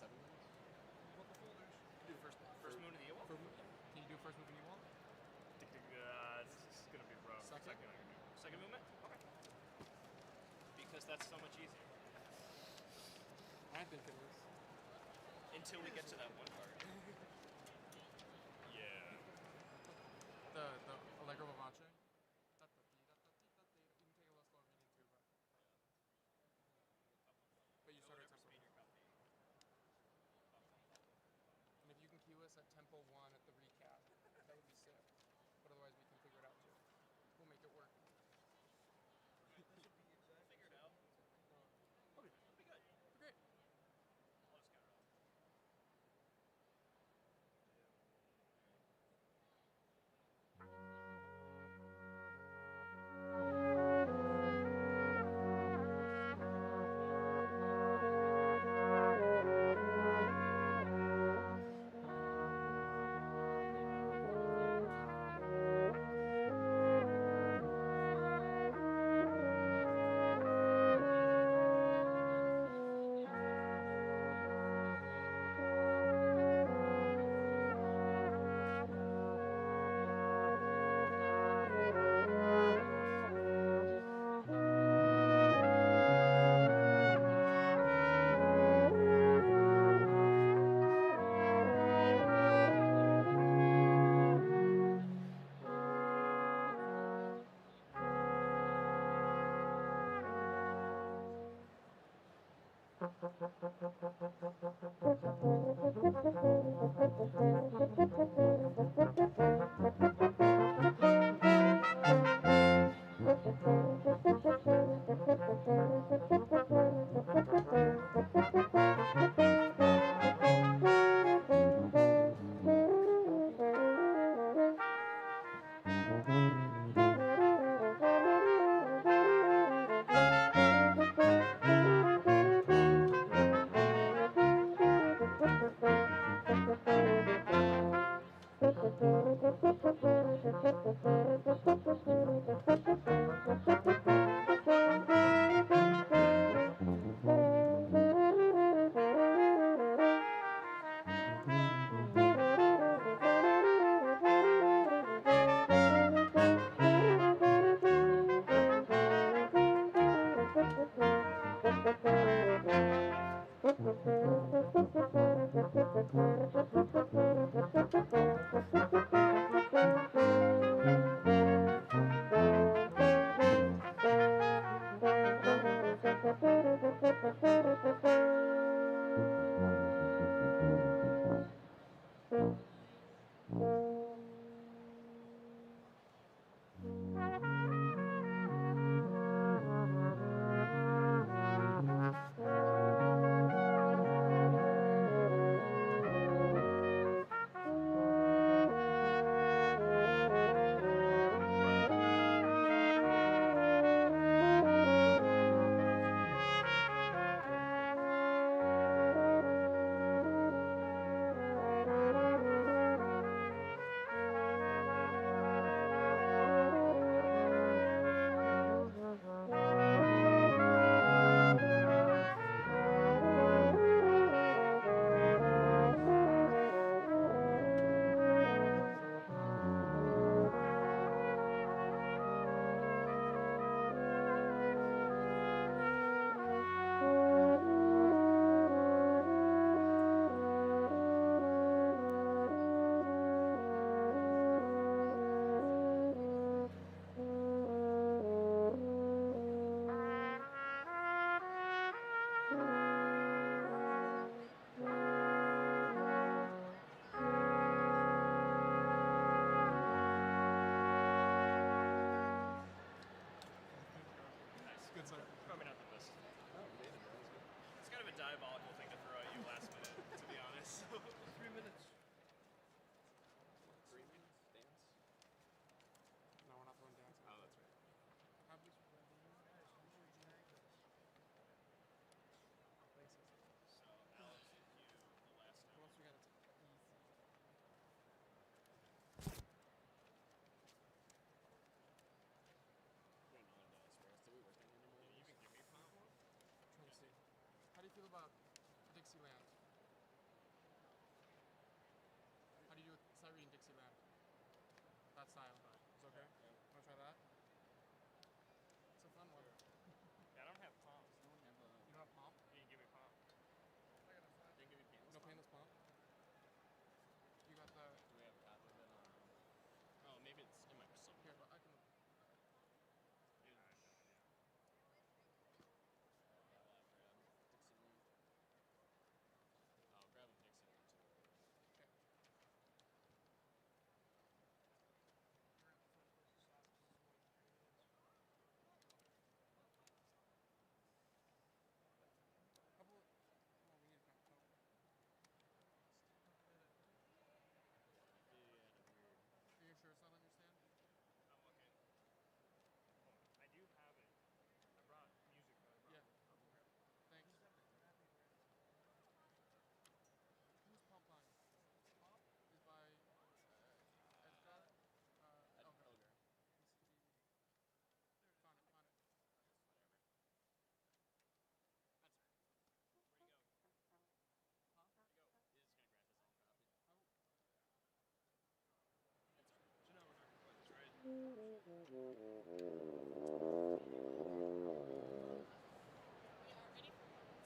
7 moves? What the folders? Do first moon of the Ewok? Can you do first move when you want? This is gonna be rough. Second? Second movement? Okay. Because that's so much easier. I think it is. Until we get to that one card. Yeah. The Allegro Vivace. You can take a little slower if you need to, but you start at tempo. And if you can keyless at tempo 1 at the recap, that would be sick. But otherwise we can figure it out too. We'll make it work. That should be exactly. Figure it out. Okay. That'll be good. Great. Let's go.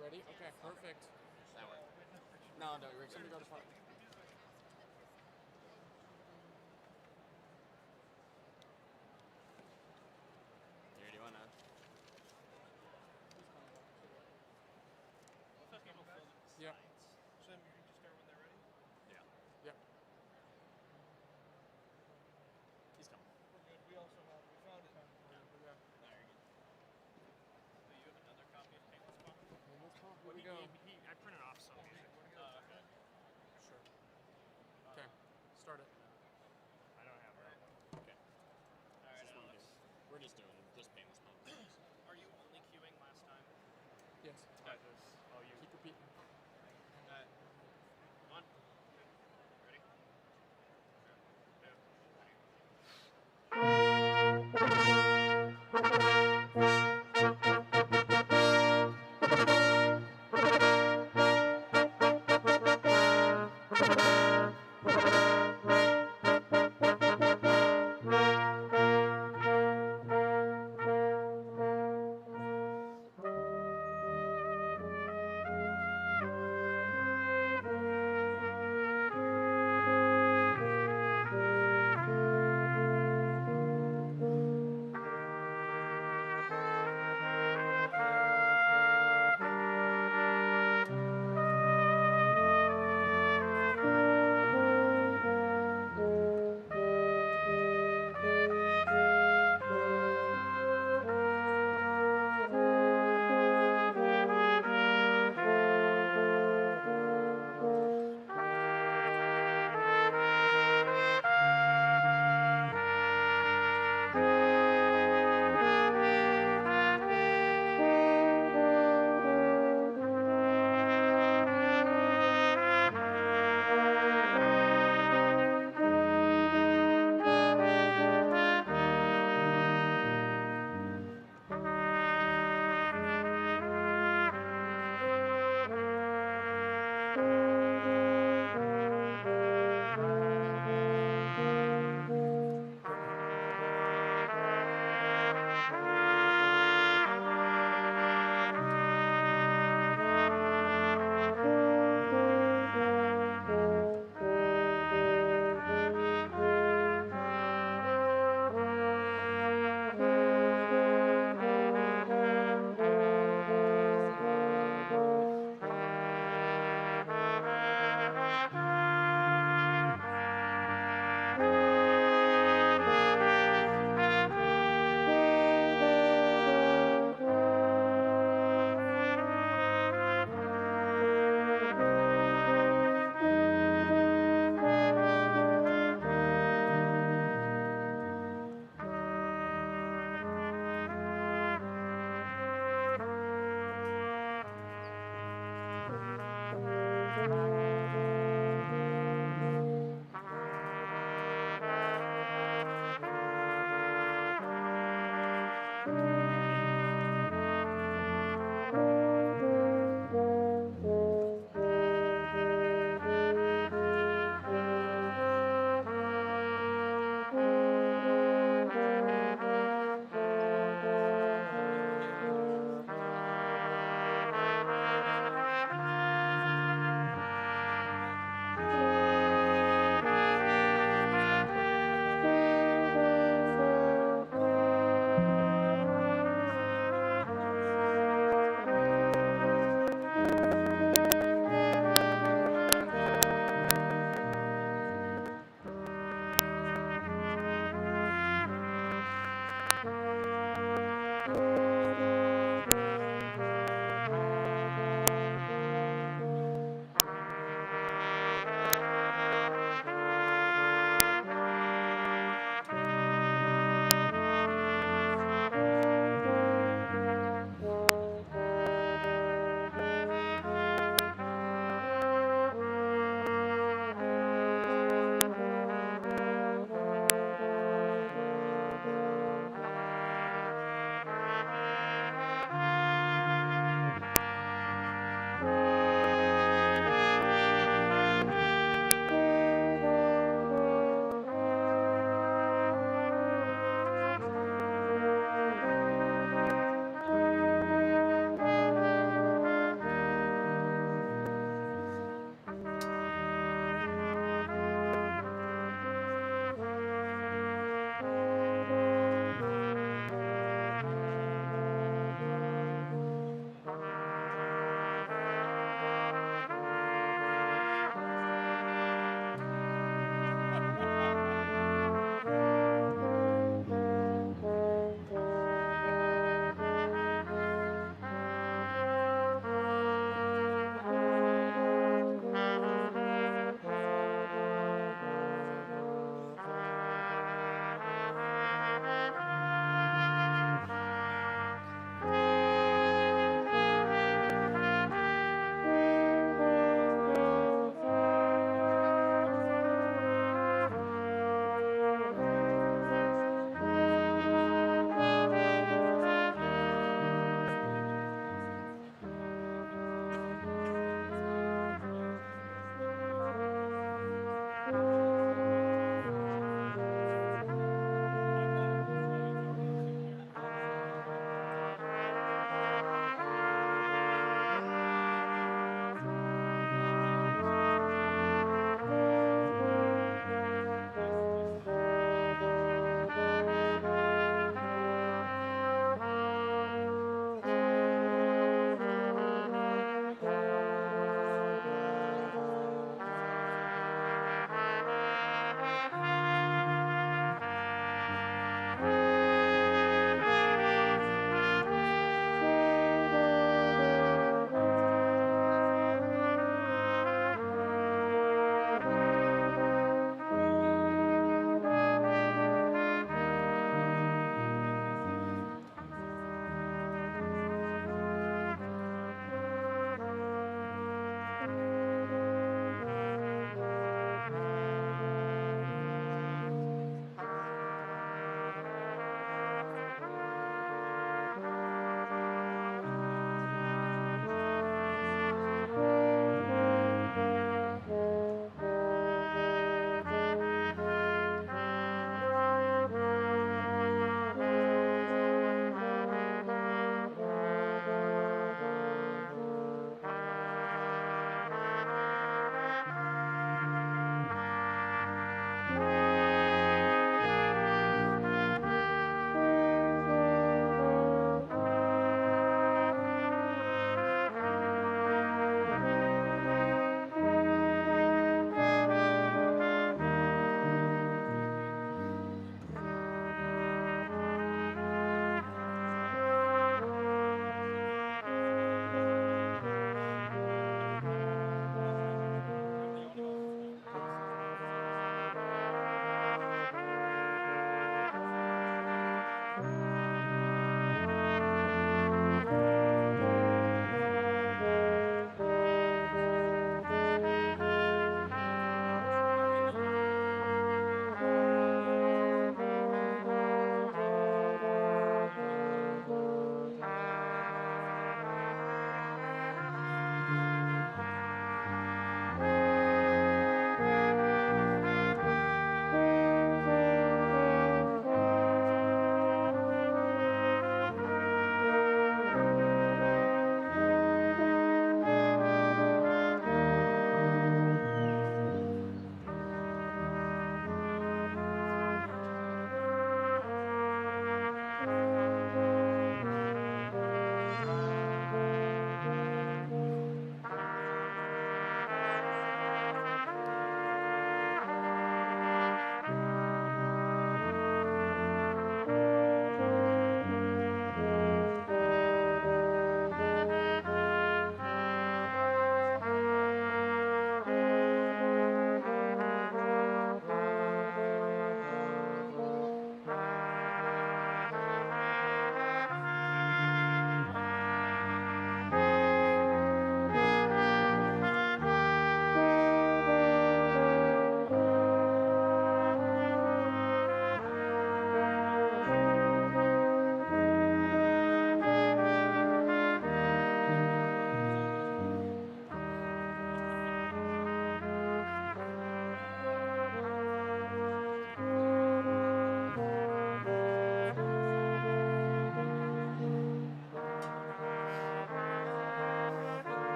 Ready? Okay, perfect. That worked. No, no, you're something go to front. You ready? Wanna? Yep. So you can just start when they're ready? Yeah. Yep. He's coming. We're good. We also have, we found it. Yeah. No, you're good. So you have another copy of Painless Pump? Painless pump. Here we go. I printed off some. One at a time. Sure.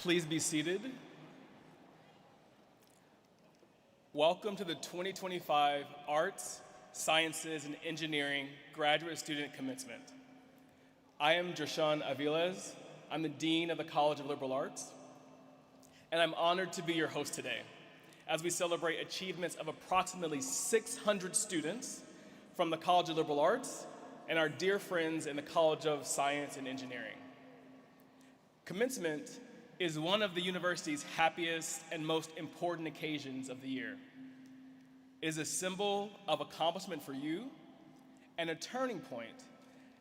Please be seated. Welcome to the 2025 Arts, Sciences, and Engineering Graduate Student Commencement. I am Jershawn Aviles. I'm the Dean of the College of Liberal Arts, and I'm honored to be your host today as we celebrate achievements of approximately 600 students from the College of Liberal Arts and our dear friends in the College of Science and Engineering. Commencement is one of the university's happiest and most important occasions of the year. It is a symbol of accomplishment for you and a turning point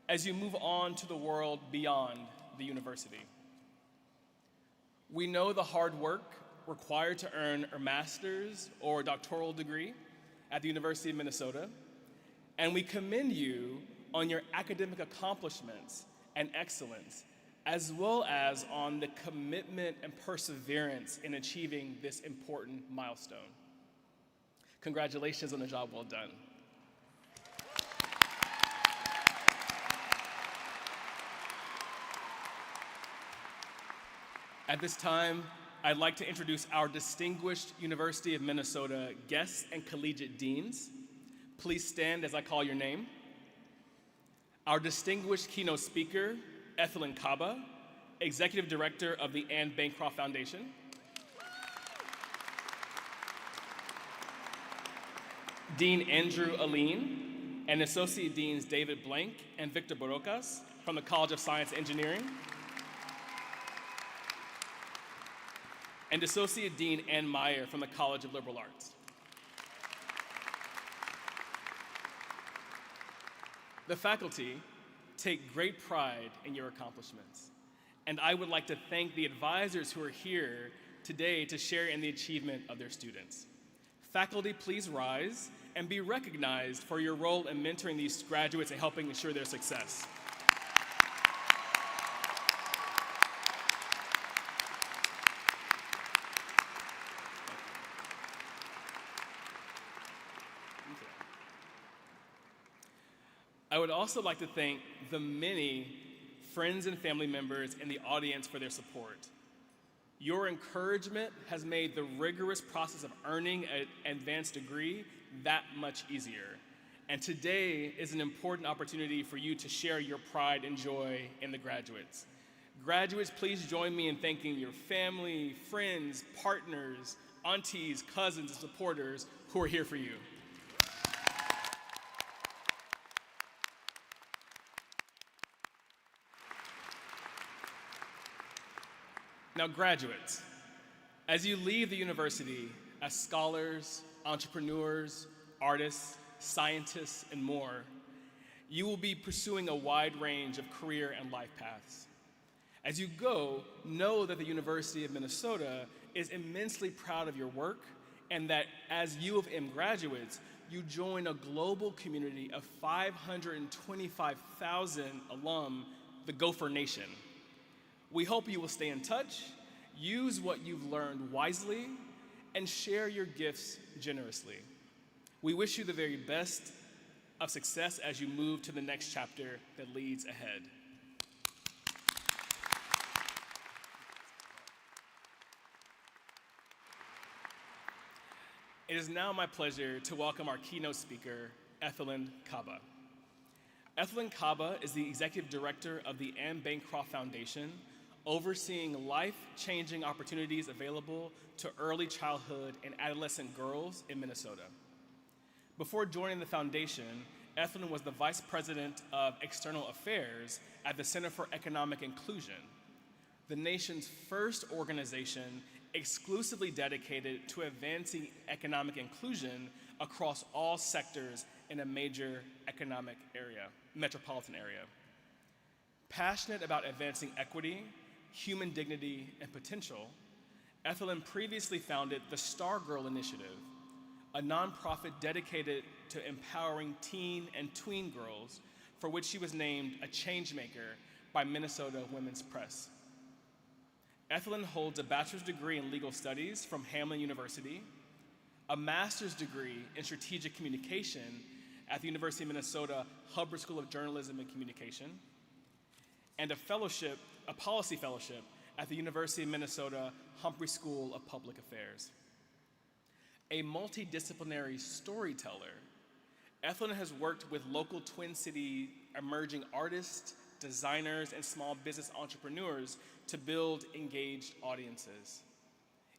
as you move on to the world beyond the university. We know the hard work required to earn a master's or doctoral degree at the University of Minnesota, and we commend you on your academic accomplishments and excellence, as well as on the commitment and perseverance in achieving this important milestone. Congratulations on a job well done. At this time, I'd like to introduce our distinguished University of Minnesota guests and collegiate deans. Please stand as I call your name. Our distinguished keynote speaker, Ethelyn Kaba, Executive Director of the Anne Bancroft Foundation. Dean Andrew Aline and Associate Deans David Blank and Victor Barocas from the College of Science and Engineering. And Associate Dean Ann Meyer from the College of Liberal Arts. The faculty take great pride in your accomplishments, and I would like to thank the advisors who are here today to share in the achievement of their students. Faculty, please rise and be recognized for your role in mentoring these graduates and helping ensure their success. I would also like to thank the many friends and family members in the audience for their support. Your encouragement has made the rigorous process of earning an advanced degree that much easier. And today is an important opportunity for you to share your pride and joy in the graduates. Graduates, please join me in thanking your family, friends, partners, aunties, cousins, and supporters who are here for you. Now, graduates, as you leave the university as scholars, entrepreneurs, artists, scientists, and more, you will be pursuing a wide range of career and life paths. As you go, know that the University of Minnesota is immensely proud of your work, and that as U of M graduates, you join a global community of 525,000 alum, the Gopher Nation. We hope you will stay in touch, use what you've learned wisely, and share your gifts generously. We wish you the very best of success as you move to the next chapter that leads ahead. It is now my pleasure to welcome our keynote speaker, Ethelyn Kaba. Ethelyn Kaba is the Executive Director of the Anne Bancroft Foundation, overseeing life-changing opportunities available to early childhood and adolescent girls in Minnesota. Before joining the foundation, Ethelyn was the Vice President of External Affairs at the Center for Economic Inclusion, the nation's first organization exclusively dedicated to advancing economic inclusion across all sectors in a major economic area, metropolitan area. Passionate about advancing equity, human dignity, and potential, Ethelyn previously founded the Star Girl Initiative, a nonprofit dedicated to empowering teen and tween girls, for which she was named a changemaker by Minnesota Women's Press. Ethelyn holds a bachelor's degree in legal studies from Hamline University, a master's degree in strategic communication at the University of Minnesota Hubbard School of Journalism and Communication, and a policy fellowship at the University of Minnesota Humphrey School of Public Affairs. A multidisciplinary storyteller, Ethelyn has worked with local Twin City emerging artists, designers, and small business entrepreneurs to build engaged audiences.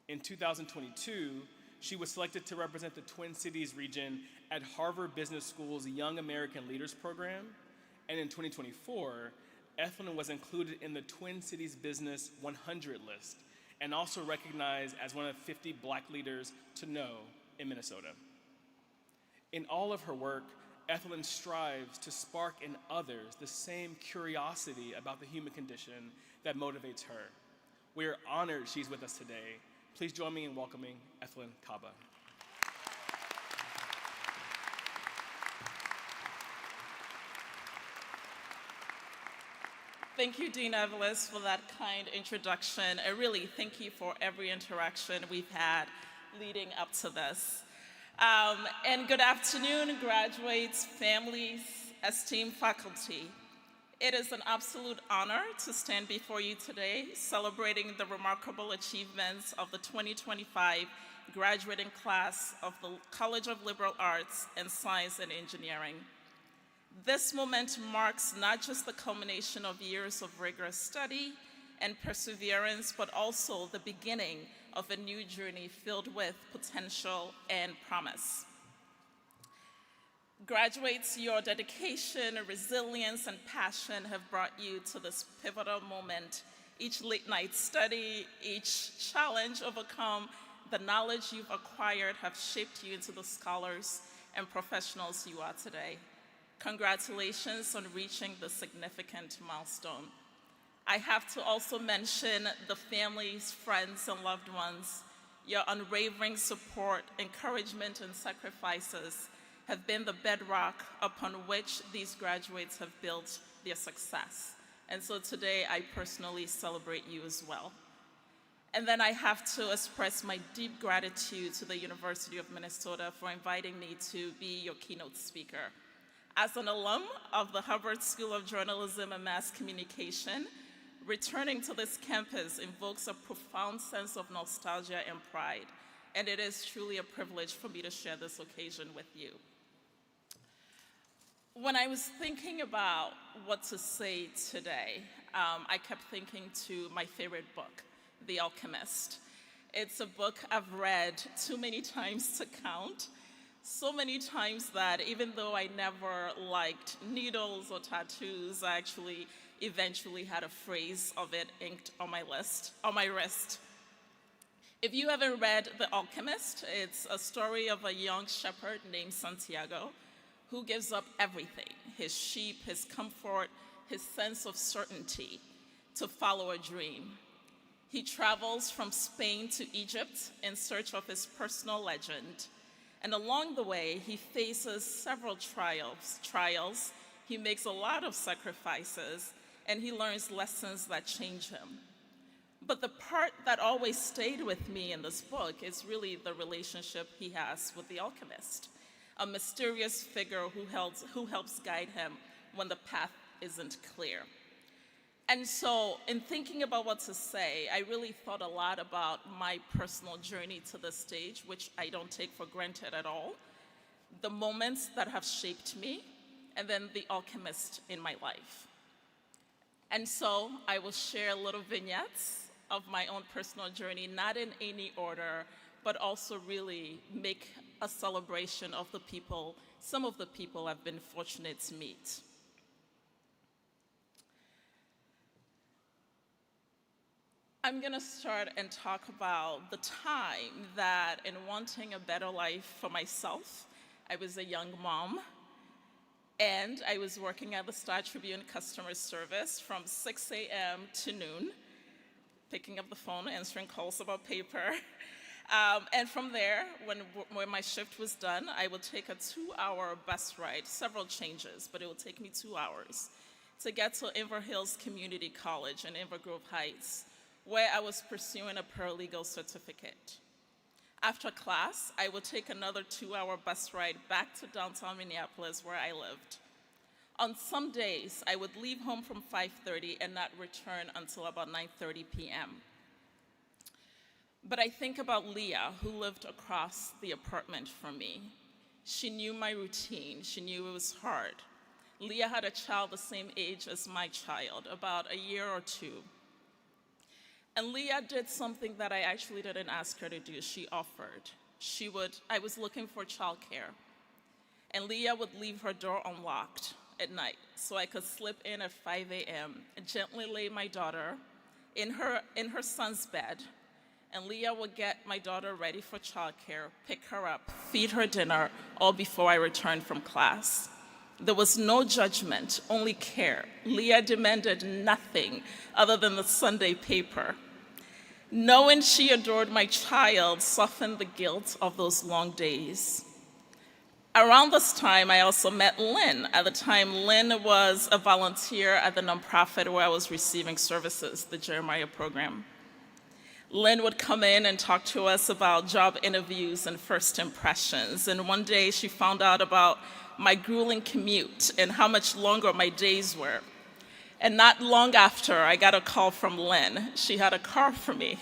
In 2022, she was selected to represent the Twin Cities region at Harvard Business School's Young American Leaders Program, and in 2024, Ethelyn was included in the Twin Cities Business 100 list and also recognized as one of 50 Black leaders to know in Minnesota. In all of her work, Ethelyn strives to spark in others the same curiosity about the human condition that motivates her. We are honored she's with us today. Please join me in welcoming Ethelyn Kaba. Thank you, Dean Evelis, for that kind introduction. And really, thank you for every interaction we've had leading up to this. And good afternoon, graduates, families, esteemed faculty. It is an absolute honor to stand before you today, celebrating the remarkable achievements of the 2025 graduating class of the College of Liberal Arts and Science and Engineering. This moment marks not just the culmination of years of rigorous study and perseverance, but also the beginning of a new journey filled with potential and promise. Graduates, your dedication, resilience, and passion have brought you to this pivotal moment. Each late night study, each challenge overcome, the knowledge you've acquired have shaped you into the scholars and professionals you are today. Congratulations on reaching this significant milestone. I have to also mention the families, friends, and loved ones. Your unwavering support, encouragement, and sacrifices have been the bedrock upon which these graduates have built their success. And so today, I personally celebrate you as well. And then I have to express my deep gratitude to the University of Minnesota for inviting me to be your keynote speaker. As an alum of the Harvard School of Journalism and Mass Communication, returning to this campus invokes a profound sense of nostalgia and pride, and it is truly a privilege for me to share this occasion with you. When I was thinking about what to say today, I kept thinking to my favorite book, The Alchemist. It's a book I've read too many times to count, so many times that even though I never liked needles or tattoos, I actually eventually had a phrase of it inked on my wrist. If you haven't read The Alchemist, it's a story of a young shepherd named Santiago who gives up everything, his sheep, his comfort, his sense of certainty, to follow a dream. He travels from Spain to Egypt in search of his personal legend. And along the way, he faces several trials. He makes a lot of sacrifices, and he learns lessons that change him. But the part that always stayed with me in this book is really the relationship he has with the alchemist, a mysterious figure who helps guide him when the path isn't clear. And so in thinking about what to say, I really thought a lot about my personal journey to this stage, which I don't take for granted at all, the moments that have shaped me, and then the alchemist in my life. And so I will share little vignettes of my own personal journey, not in any order, but also really make a celebration of the people, some of the people I've been fortunate to meet. I'm gonna start and talk about the time that in wanting a better life for myself, I was a young mom, and I was working at the Star Tribune customer service from 6 a.m. to noon, picking up the phone, answering calls about paper. And from there, when my shift was done, I would take a 2-hour bus ride, several changes, but it would take me 2 hours to get to Inver Hills Community College in Inver Grove Heights, where I was pursuing a paralegal certificate. After class, I would take another 2-hour bus ride back to downtown Minneapolis where I lived. On some days, I would leave home from 5:30 and not return until about 9:30 p.m. But I think about Leah, who lived across the apartment from me. She knew my routine. She knew it was hard. Leah had a child the same age as my child, about a year or two. And Leah did something that I actually didn't ask her to do. She offered. I was looking for childcare. And Leah would leave her door unlocked at night so I could slip in at 5 a.m. and gently lay my daughter in her son's bed. And Leah would get my daughter ready for childcare, pick her up, feed her dinner, all before I returned from class. There was no judgment, only care. Leah demanded nothing other than the Sunday paper. Knowing she adored my child softened the guilt of those long days. Around this time, I also met Lynn. At the time, Lynn was a volunteer at the nonprofit where I was receiving services, the Jeremiah program. Lynn would come in and talk to us about job interviews and first impressions. And one day she found out about my grueling commute and how much longer my days were. And not long after, I got a call from Lynn. She had a car for me.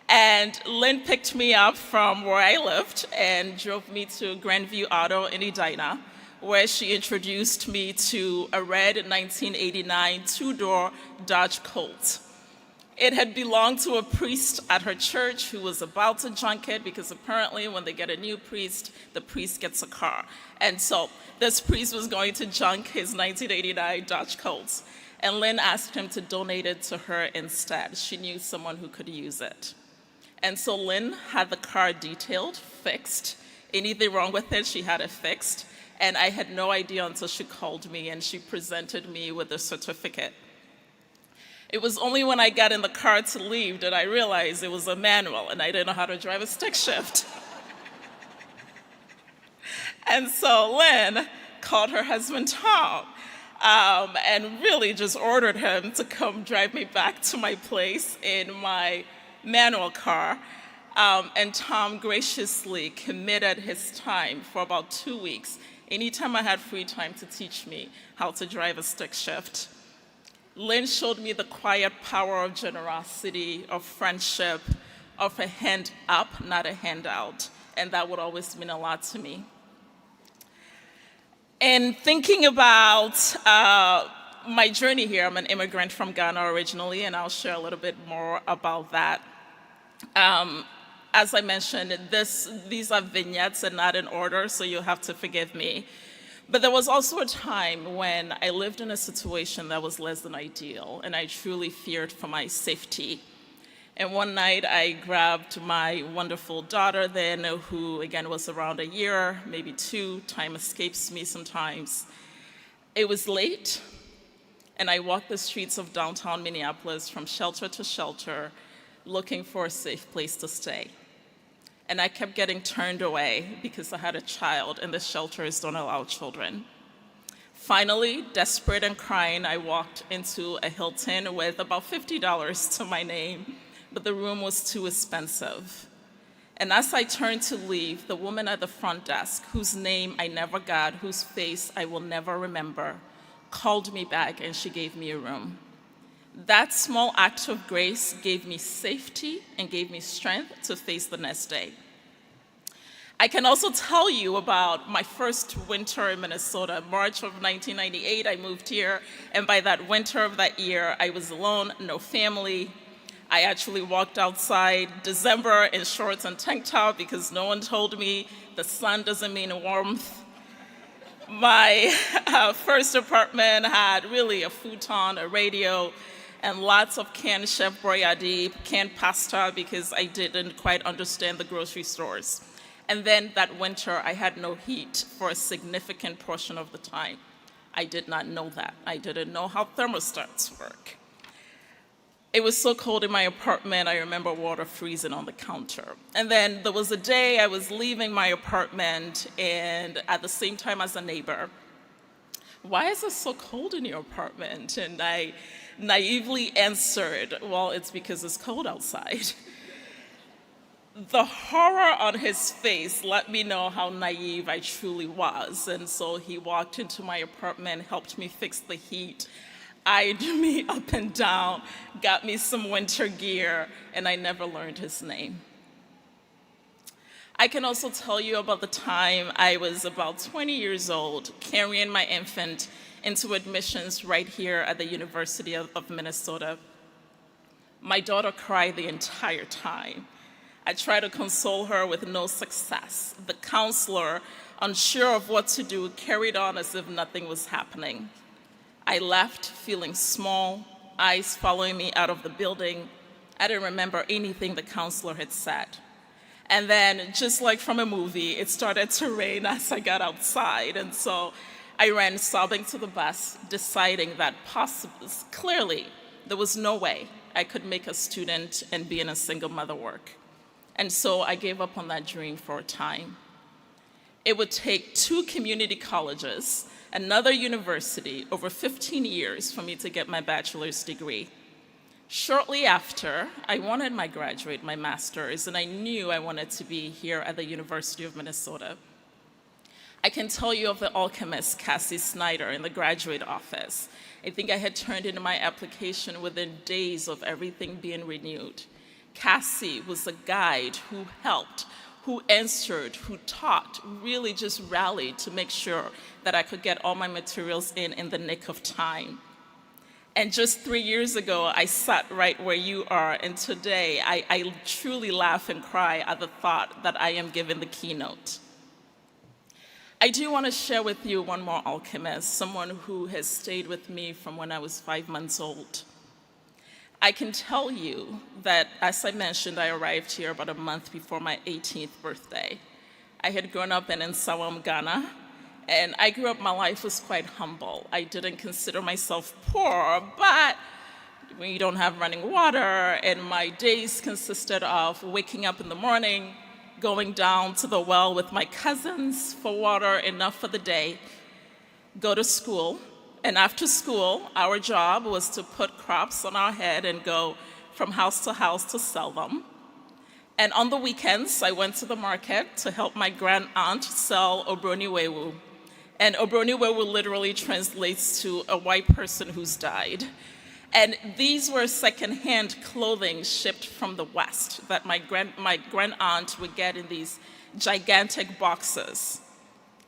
And Lynn picked me up from where I lived and drove me to Grandview Auto in Edina, where she introduced me to a red 1989 two-door Dodge Colt. It had belonged to a priest at her church who was about to junk it because apparently when they get a new priest, the priest gets a car. And so this priest was going to junk his 1989 Dodge Colt. And Lynn asked him to donate it to her instead. She knew someone who could use it. And so Lynn had the car detailed, fixed. Anything wrong with it, she had it fixed. And I had no idea until she called me and she presented me with a certificate. It was only when I got in the car to leave that I realized it was a manual and I didn't know how to drive a stick shift. And so Lynn called her husband Tom and really just ordered him to come drive me back to my place in my manual car. And Tom graciously committed his time for about 2 weeks, anytime I had free time, to teach me how to drive a stick shift. Lynn showed me the quiet power of generosity, of friendship, of a hand up, not a handout, and that would always mean a lot to me. And thinking about my journey here, I'm an immigrant from Ghana originally, and I'll share a little bit more about that. As I mentioned, these are vignettes and not in order, so you'll have to forgive me. But there was also a time when I lived in a situation that was less than ideal, and I truly feared for my safety. And one night I grabbed my wonderful daughter then, who again was around a year, maybe two, time escapes me sometimes. It was late, and I walked the streets of downtown Minneapolis from shelter to shelter, looking for a safe place to stay. And I kept getting turned away because I had a child, and the shelters don't allow children. Finally, desperate and crying, I walked into a Hilton with about $50 to my name, but the room was too expensive. And as I turned to leave, the woman at the front desk, whose name I never got, whose face I will never remember, called me back and she gave me a room. That small act of grace gave me safety and gave me strength to face the next day. I can also tell you about my first winter in Minnesota. March of 1998, I moved here, and by that winter of that year, I was alone, no family. I actually walked outside December in shorts and tank top because no one told me the sun doesn't mean warmth. My first apartment had really a futon, a radio, and lots of canned Chef Boyardee, canned pasta because I didn't quite understand the grocery stores. And then that winter, I had no heat for a significant portion of the time. I did not know that. I didn't know how thermostats work. It was so cold in my apartment, I remember water freezing on the counter. And then there was a day I was leaving my apartment, and at the same time as a neighbor, "Why is it so cold in your apartment?" And I naively answered, "Well, it's because it's cold outside." The horror on his face let me know how naive I truly was. And so he walked into my apartment, helped me fix the heat, eyed me up and down, got me some winter gear, and I never learned his name. I can also tell you about the time I was about 20 years old, carrying my infant into admissions right here at the University of Minnesota. My daughter cried the entire time. I tried to console her with no success. The counselor, unsure of what to do, carried on as if nothing was happening. I left feeling small, eyes following me out of the building. I didn't remember anything the counselor had said. And then, just like from a movie, it started to rain as I got outside. And so I ran sobbing to the bus, deciding that clearly there was no way I could make a student and being a single mother work. And so I gave up on that dream for a time. It would take 2 community colleges, another university, over 15 years for me to get my bachelor's degree. Shortly after, I wanted my graduate, my master's, and I knew I wanted to be here at the University of Minnesota. I can tell you of the alchemist, Cassie Snyder, in the graduate office. I think I had turned in my application within days of everything being renewed. Cassie was a guide who helped, who answered, who taught, really just rallied to make sure that I could get all my materials in the nick of time. And just 3 years ago, I sat right where you are, and today I truly laugh and cry at the thought that I am given the keynote. I do want to share with you one more alchemist, someone who has stayed with me from when I was 5 months old. I can tell you that, as I mentioned, I arrived here about a month before my 18th birthday. I had grown up in Nsawam, Ghana, and I grew up, my life was quite humble. I didn't consider myself poor, but when you don't have running water, and my days consisted of waking up in the morning, going down to the well with my cousins for water, enough for the day, go to school, and after school, our job was to put crops on our head and go from house to sell them. And on the weekends, I went to the market to help my grand aunt sell obroniwewu. And obroniwewu literally translates to a white person who's died. And these were secondhand clothing shipped from the West that my grand aunt would get in these gigantic boxes.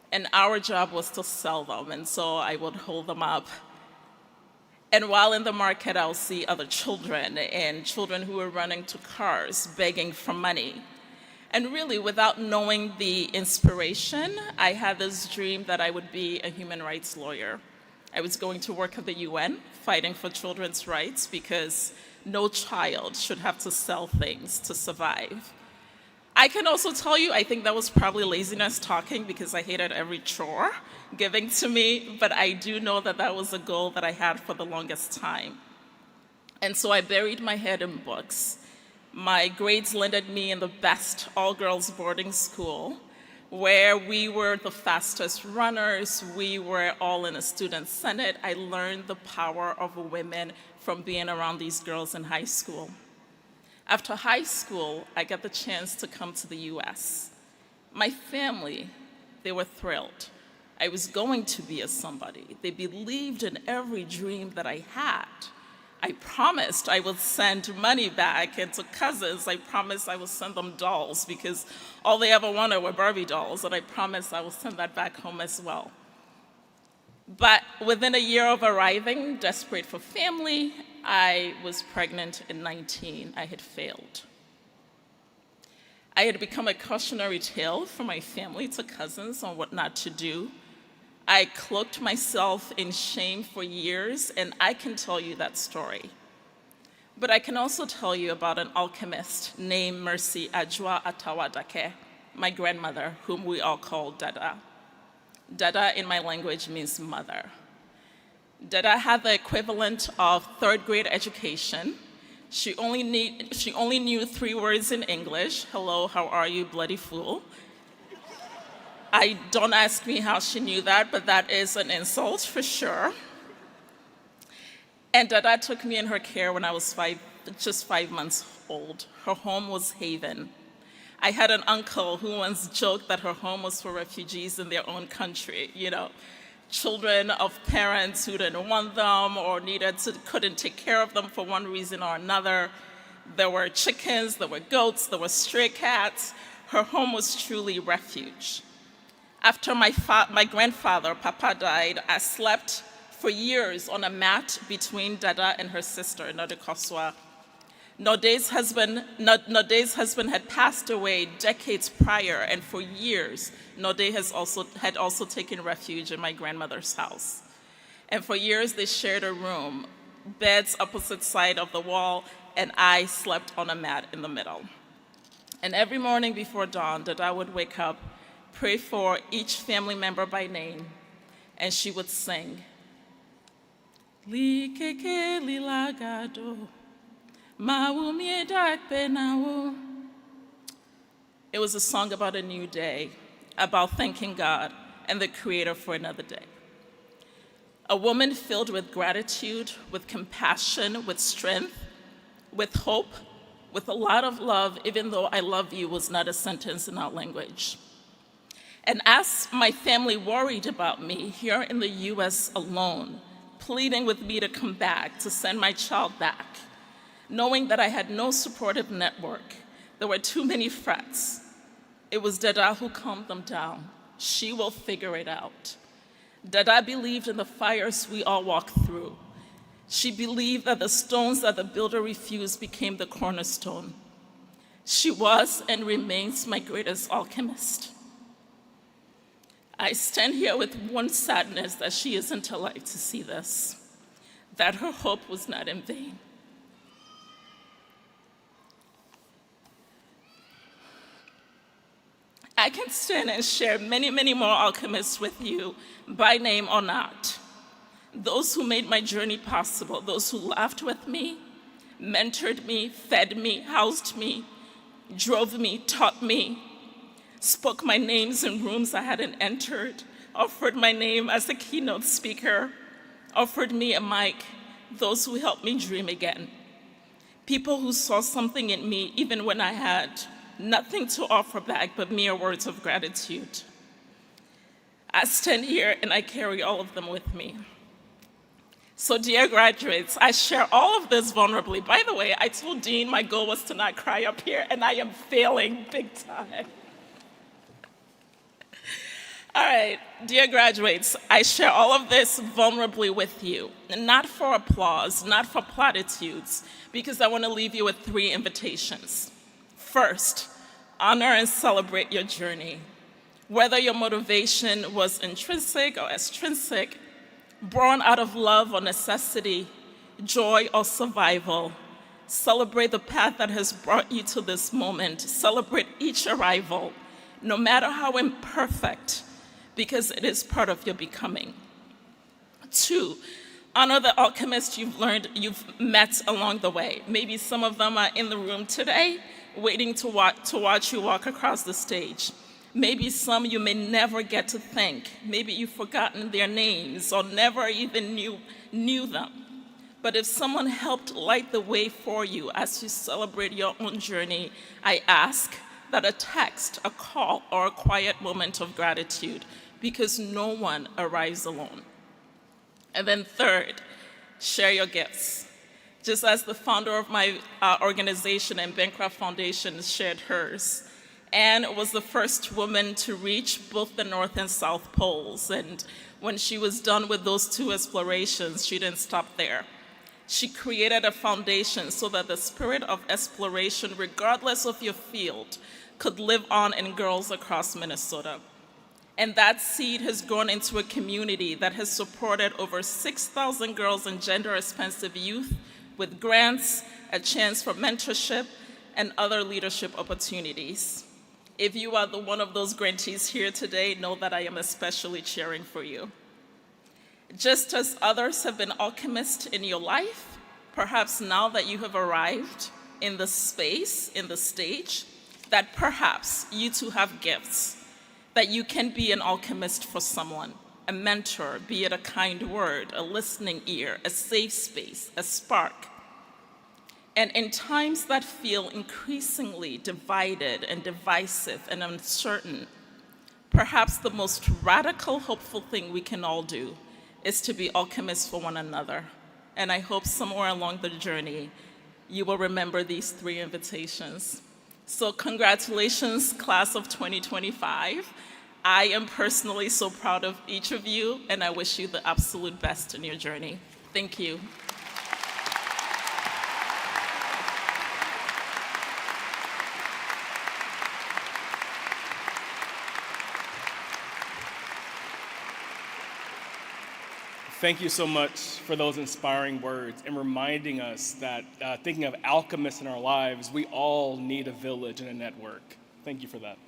And our job was to sell them, and so I would hold them up. And while in the market, I'll see other children, and children who were running to cars, begging for money. And really, without knowing the inspiration, I had this dream that I would be a human rights lawyer. I was going to work at the UN, fighting for children's rights, because no child should have to sell things to survive. I can also tell you, I think that was probably laziness talking, because I hated every chore given to me, but I do know that that was a goal that I had for the longest time. And so I buried my head in books. My grades landed me in the best all-girls boarding school, where we were the fastest runners. We were all in a student senate. I learned the power of women from being around these girls in high school. After high school, I got the chance to come to the US. My family, they were thrilled. I was going to be a somebody. They believed in every dream that I had. I promised I would send money back, and to cousins, I promised I would send them dolls, because all they ever wanted were Barbie dolls, and I promised I would send that back home as well. But within a year of arriving, desperate for family, I was pregnant at 19. I had failed. I had become a cautionary tale for my family to cousins on what not to do. I cloaked myself in shame for years, and I can tell you that story. But I can also tell you about an alchemist named Mercy Ajwa Atawadake, my grandmother, whom we all call Dada. Dada in my language means mother. Dada had the equivalent of third-grade education. She only knew 3 words in English: hello, how are you, bloody fool. Don't ask me how she knew that, but that is an insult for sure. And Dada took me in her care when I was just 5 months old. Her home was Haven. I had an uncle who once joked that her home was for refugees in their own country, children of parents who didn't want them or couldn't take care of them for one reason or another. There were chickens, there were goats, there were stray cats. Her home was truly refuge. After my grandfather, Papa, died, I slept for years on a mat between Dada and her sister, Node Koswa. Node's husband had passed away decades prior, and for years, Node had also taken refuge in my grandmother's house. And for years, they shared a room, beds opposite side of the wall, and I slept on a mat in the middle. And every morning before dawn, Dada would wake up, pray for each family member by name, and she would sing, Li keke li lagado. It was a song about a new day, about thanking God and the Creator for another day. A woman filled with gratitude, with compassion, with strength, with hope, with a lot of love, even though I love you was not a sentence in our language. And as my family worried about me here in the US alone, pleading with me to come back, to send my child back, knowing that I had no supportive network, there were too many frets. It was Dada who calmed them down. She will figure it out. Dada believed in the fires we all walk through. She believed that the stones that the builder refused became the cornerstone. She was and remains my greatest alchemist. I stand here with one sadness that she isn't alive to see this, that her hope was not in vain. I can stand and share many, many more alchemists with you, by name or not. Those who made my journey possible, those who laughed with me, mentored me, fed me, housed me, drove me, taught me, spoke my names in rooms I hadn't entered, offered my name as a keynote speaker, offered me a mic, those who helped me dream again. People who saw something in me even when I had nothing to offer back but mere words of gratitude. I stand here and I carry all of them with me. So dear graduates, I share all of this vulnerably. By the way, I told Dean my goal was to not cry up here, and I am failing big time. All right, dear graduates, I share all of this vulnerably with you, not for applause, not for platitudes, because I want to leave you with 3 invitations. First, honor and celebrate your journey. Whether your motivation was intrinsic or extrinsic, born out of love or necessity, joy or survival, celebrate the path that has brought you to this moment. Celebrate each arrival, no matter how imperfect, because it is part of your becoming. 2, honor the alchemists you've met along the way. Maybe some of them are in the room today, waiting to watch you walk across the stage. Maybe some you may never get to thank. Maybe you've forgotten their names or never even knew them. But if someone helped light the way for you as you celebrate your own journey, I ask that a text, a call, or a quiet moment of gratitude, because no one arrives alone. And then third, share your gifts. Just as the founder of my organization and Bancroft Foundation shared hers. Anne was the first woman to reach both the North and South Poles, and when she was done with those 2 explorations, she didn't stop there. She created a foundation so that the spirit of exploration, regardless of your field, could live on in girls across Minnesota. And that seed has grown into a community that has supported over 6,000 girls and gender-expansive youth with grants, a chance for mentorship, and other leadership opportunities. If you are one of those grantees here today, know that I am especially cheering for you. Just as others have been alchemists in your life, perhaps now that you have arrived in the space, in the stage, that perhaps you too have gifts, that you can be an alchemist for someone, a mentor, be it a kind word, a listening ear, a safe space, a spark. And in times that feel increasingly divided and divisive and uncertain, perhaps the most radical, hopeful thing we can all do is to be alchemists for one another. And I hope somewhere along the journey, you will remember these 3 invitations. So congratulations, class of 2025. I am personally so proud of each of you, and I wish you the absolute best in your journey. Thank you. Thank you so much for those inspiring words and reminding us that thinking of alchemists in our lives, we all need a village and a network. Thank you for that.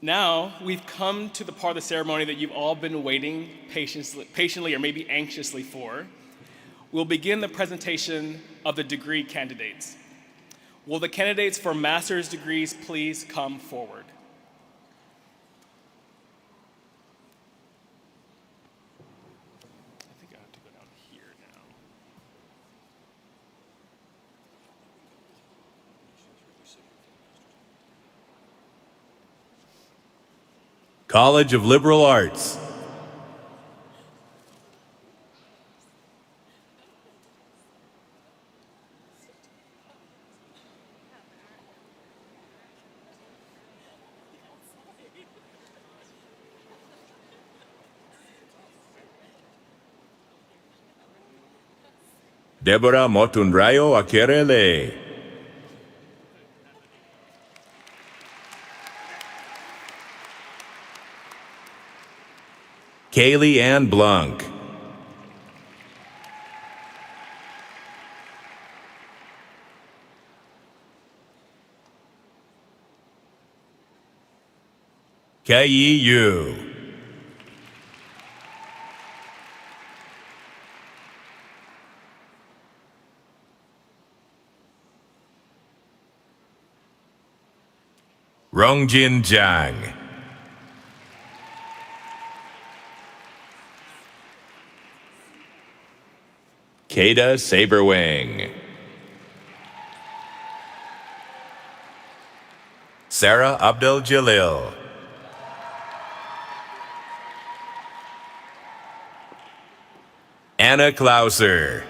Now, we've come to the part of the ceremony that you've all been waiting patiently or maybe anxiously for. We'll begin the presentation of the degree candidates. Will the candidates for master's degrees please come forward? I think I have to go down here now. College of Liberal Arts. Deborah Motunrayo Akerele. Kaylee Ann Blanc. Kei Yu. Rongjin Jiang. Kada Saberwing. Sarah Abdel Jalil. Anna Klauser.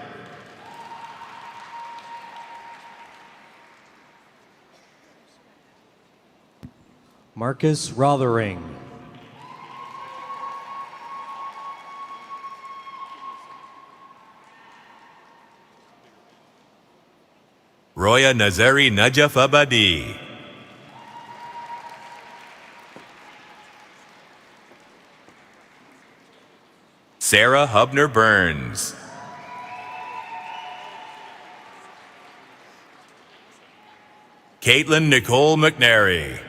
Marcus Rothering. Roya Nazari Najaf Abadi. Sarah Hubner Burns. Caitlin Nicole McNary.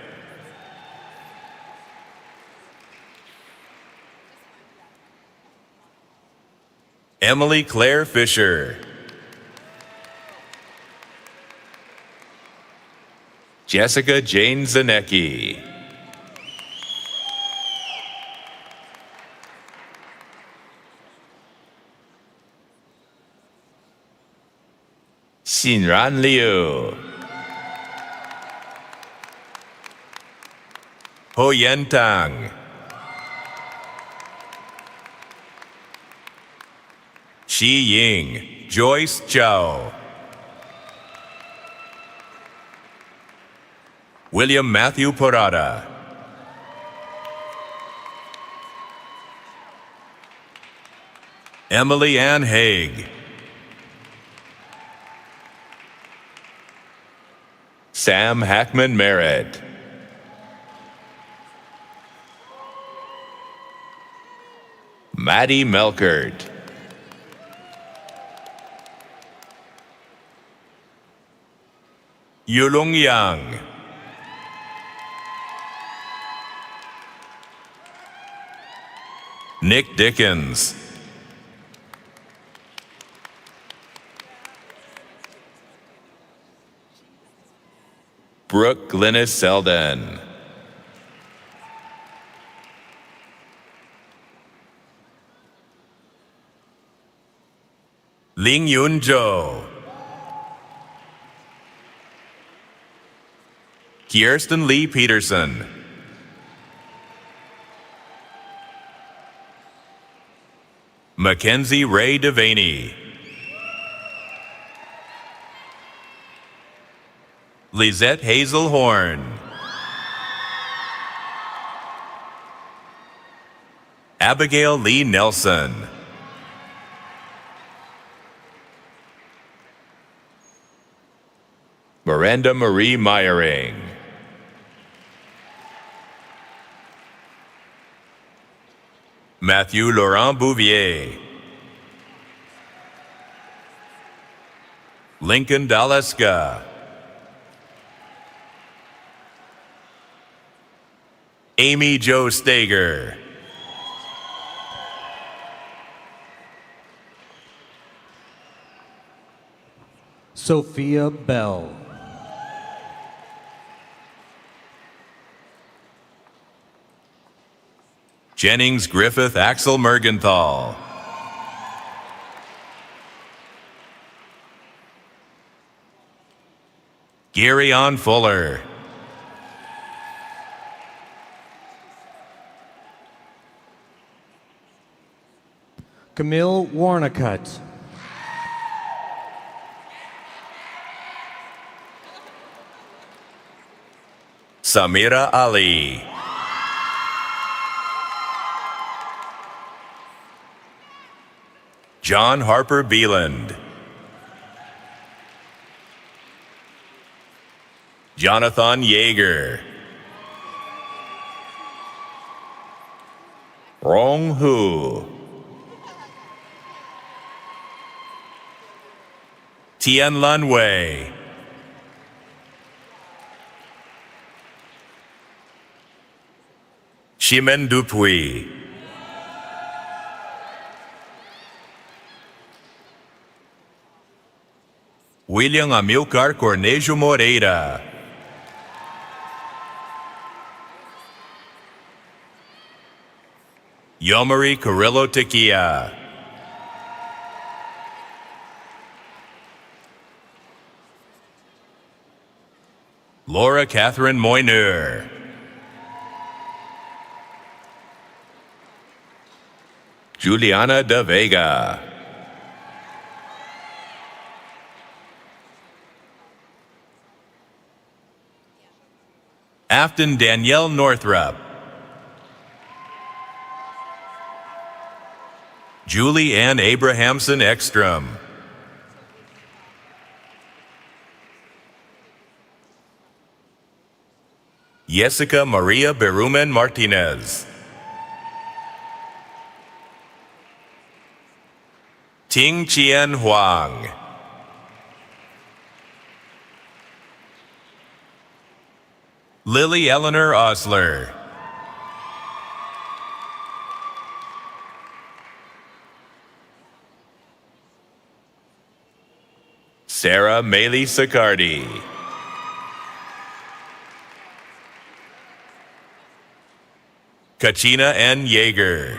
Emily Claire Fisher. Jessica Jane Zanecki. Xinran Liu. Ho Yen Tang. Shi Ying. Joyce Chow. William Matthew Porada. Emily Ann Haig. Sam Hackman Merritt. Maddie Melkert. Yulong Yang. Nick Dickens. Brooke Glynis Selden. Ling Yun Jo, Kirsten Lee Peterson, Mackenzie Ray Devaney, Lizette Hazel Horn, Abigail Lee Nelson, Miranda Marie Meyering, Matthew Laurent Bouvier, Lincoln Daleska, Amy Jo Stager, Sophia Bell. Jennings Griffith Axel Mergenthal, Gary On Fuller, Camille Warnicott. Samira Ali, John Harper Beeland, Jonathan Yeager, Rong Hu, Tian Lan Wei, Chimène Dupuis, William Amilcar Cornejo Moreira, Yomari Carrillo Tequia, Laura Catherine Moyneur, Juliana De Vega, Afton Danielle Northrup, Julie Ann Abrahamson Ekstrom, Jessica Maria Berumen Martinez, Ting Chien Huang, Lily Eleanor Osler, Sarah Maylee Sicardi, Kachina N. Yeager,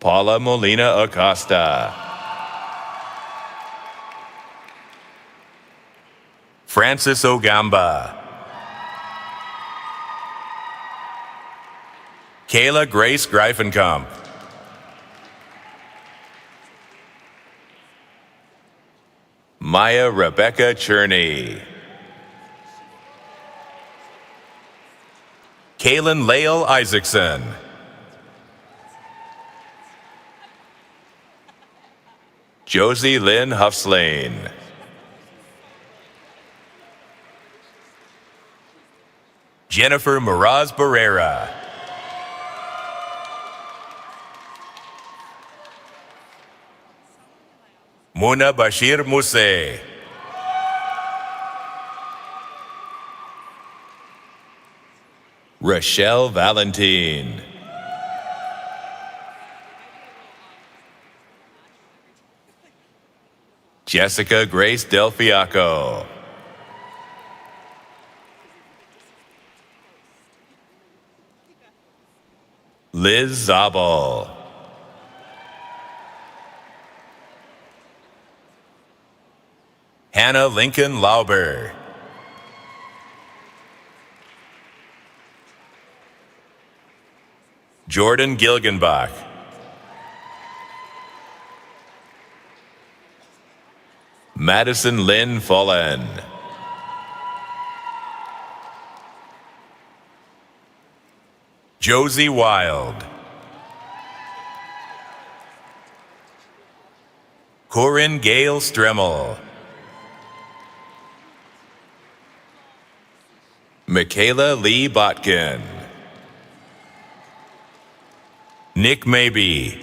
Paula Molina Acosta, Francis Ogamba, Kayla Grace Greifenkamp, Maya Rebecca Cherney, Kaylin Lael Isaacson, Josie Lynn Huffslane, Jennifer Miraz Barrera, Muna Bashir Muse, Rochelle Valentine, Jessica Grace Delfiaco, Liz Zabel. Hannah Lincoln Lauber. Jordan Gilgenbach. Madison Lynn Fullen. Josie Wild. Corinne Gale Stremmel. Michaela Lee Botkin. Nick Mabey.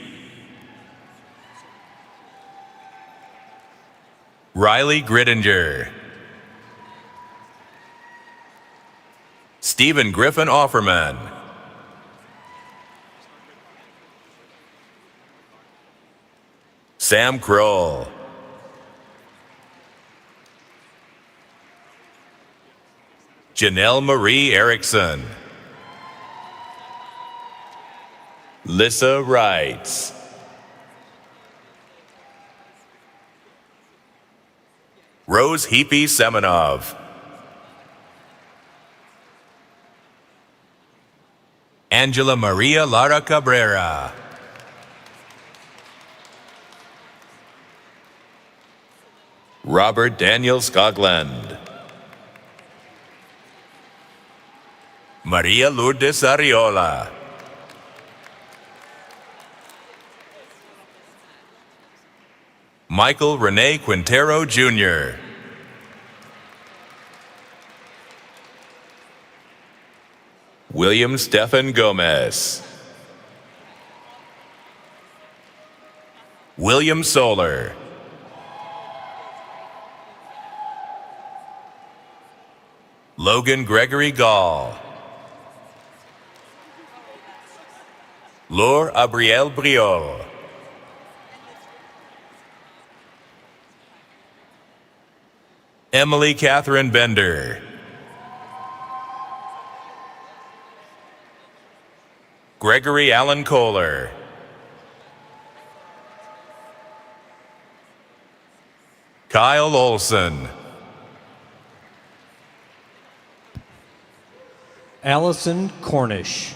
Riley Grittinger. Stephen Griffin Offerman. Sam Kroll. Janelle Marie Erickson. Lissa Wrights. Rose Heapy Semenov. Angela Maria Lara Cabrera. Robert Daniel Skogland. Maria Lourdes Ariola. Michael Rene Quintero Jr. William Stephen Gomez. William Solar. Logan Gregory Gall. Laure Abriel Briol. Emily Catherine Bender. Gregory Allen Kohler. Kyle Olson. Allison Cornish.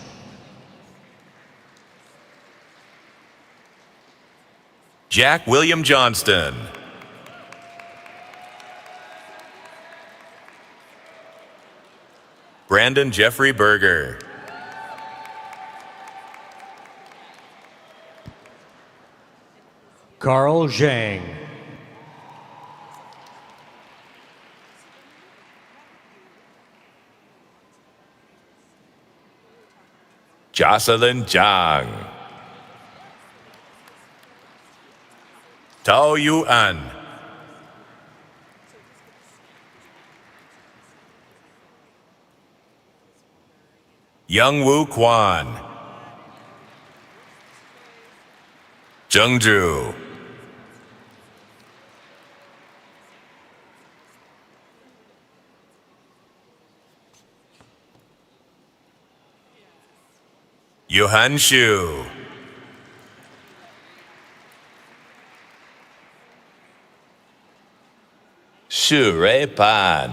Jack William Johnston. Brandon Jeffrey Berger. Carl Zhang. Jocelyn Zhang. Tao Yuan. Youngwoo Kwan. Zhengzhu. Yuhan Shu. Shu Rei Pan.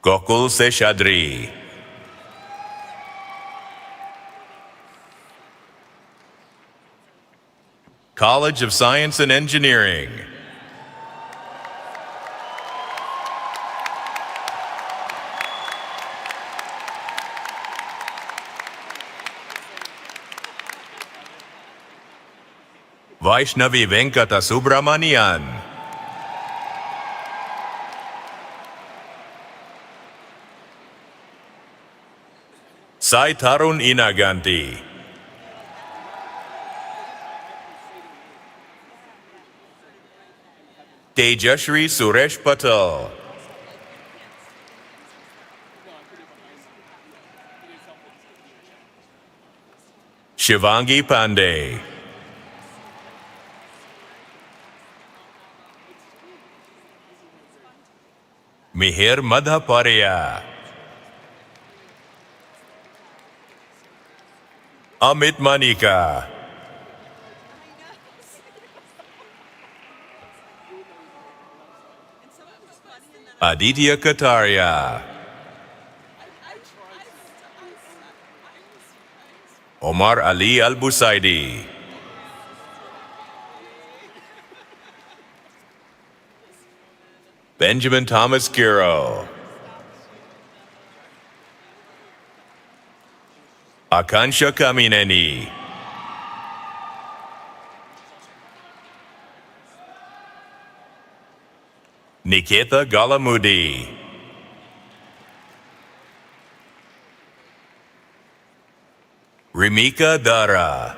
Gokul Seshadri. College of Science and Engineering. Vaishnavi Venkata Subramanian. Sai Tarun Inaganti. Tejashri Suresh Patel. Shivangi Pandey. Mihir Madhaparya, Amit Manika, Aditya Kataria, Omar Ali Al-Busaidi, Benjamin Thomas Giro, Akansha Kamineni, Niketa Galamudi, Rimika Dara,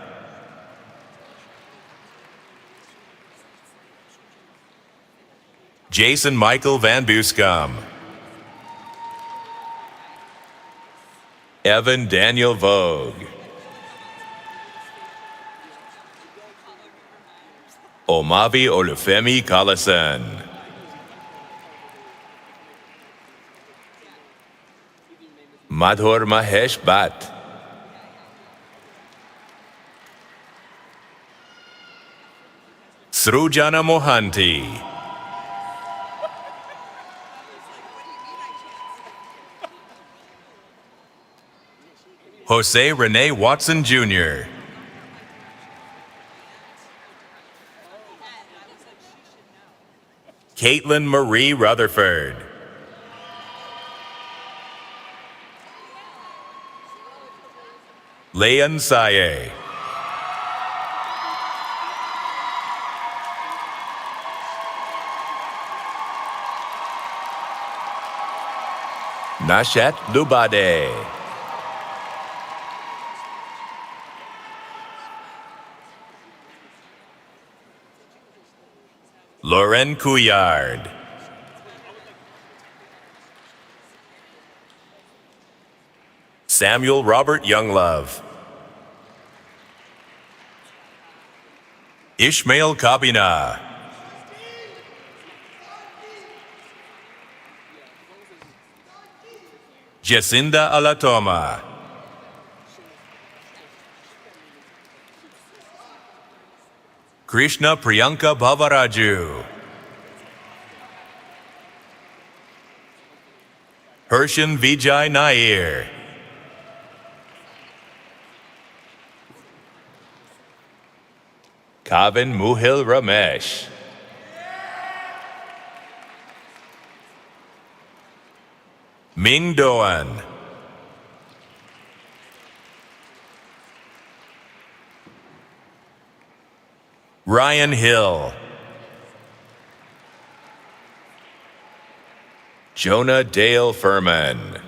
Jason Michael Van Buskam, Evan Daniel Vogue, Omavi Olufemi Kalasan, Madhur Mahesh Bhatt, Srujana Mohanty, Jose Rene Watson Jr., Caitlin Marie Rutherford, Leon Saye, Nashat Lubade, Lauren Couillard, Samuel Robert Younglove, Ishmael Kabina, Jacinda Alatoma, Krishna Priyanka Bhavaraju, Hershan Vijay Nair, Kavin Muhil Ramesh, Ming Doan, Ryan Hill, Jonah Dale Furman,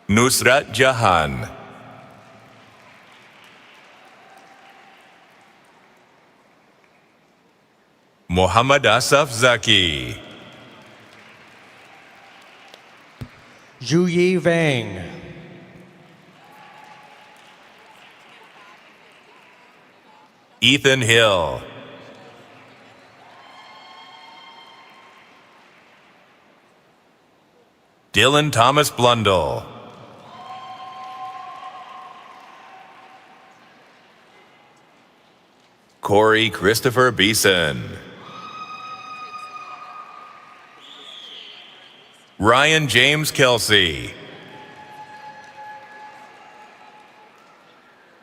Nusrat Jahan, Muhammad Asaf Zaki, Zhuyi Vang. Ethan Hill, Dylan Thomas Blundell, Corey Christopher Beeson, Ryan James Kelsey,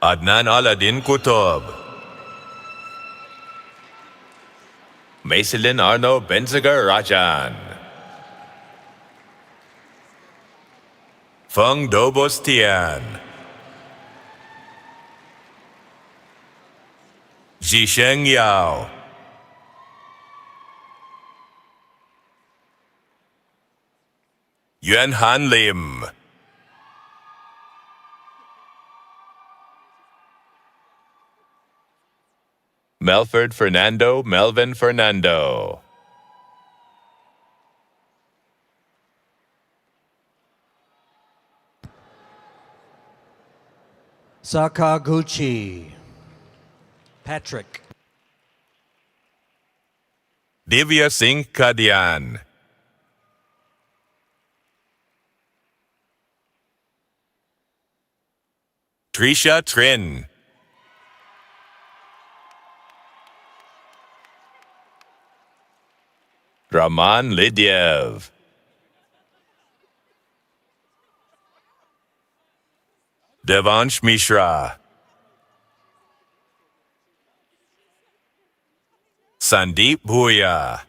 Adnan Aladin Kutub, Macelin Arno Benziger Rajan, Feng Dobos Tian, Jisheng Yao, Yuan Han Lim, Melford Fernando Melvin Fernando, Sakaguchi. Patrick. Divya Singh Kadian. Trisha Trin. Raman Lidyev. Devansh Mishra. Sandeep Bhuya.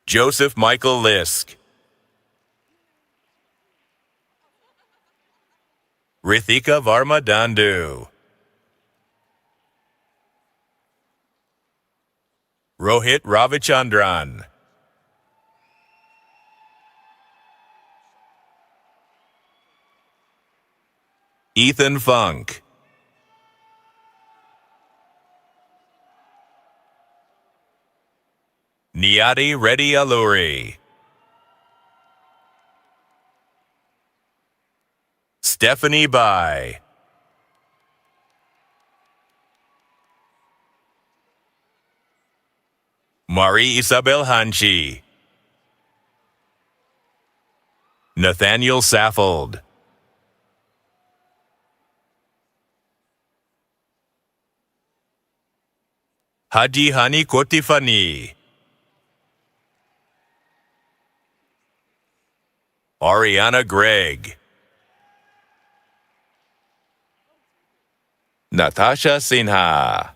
Joseph Michael Lisk. Rithika Varma Dandu. Rohit Ravichandran. Ethan Funk. Niyati Reddy Alluri. Stephanie Bai. Marie Isabel Hanchi. Nathaniel Saffold. Haji Hani Kotifani. Ariana Gregg. Natasha Sinha.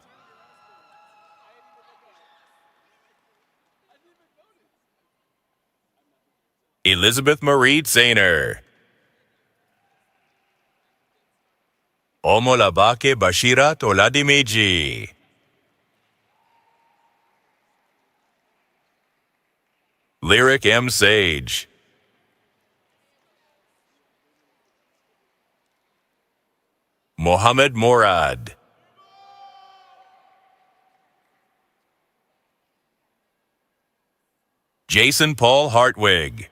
Elizabeth Marie Zainer. Omolabake Bashirat Oladimeji. Lyric M. Sage. Mohammed Morad. Jason Paul Hartwig.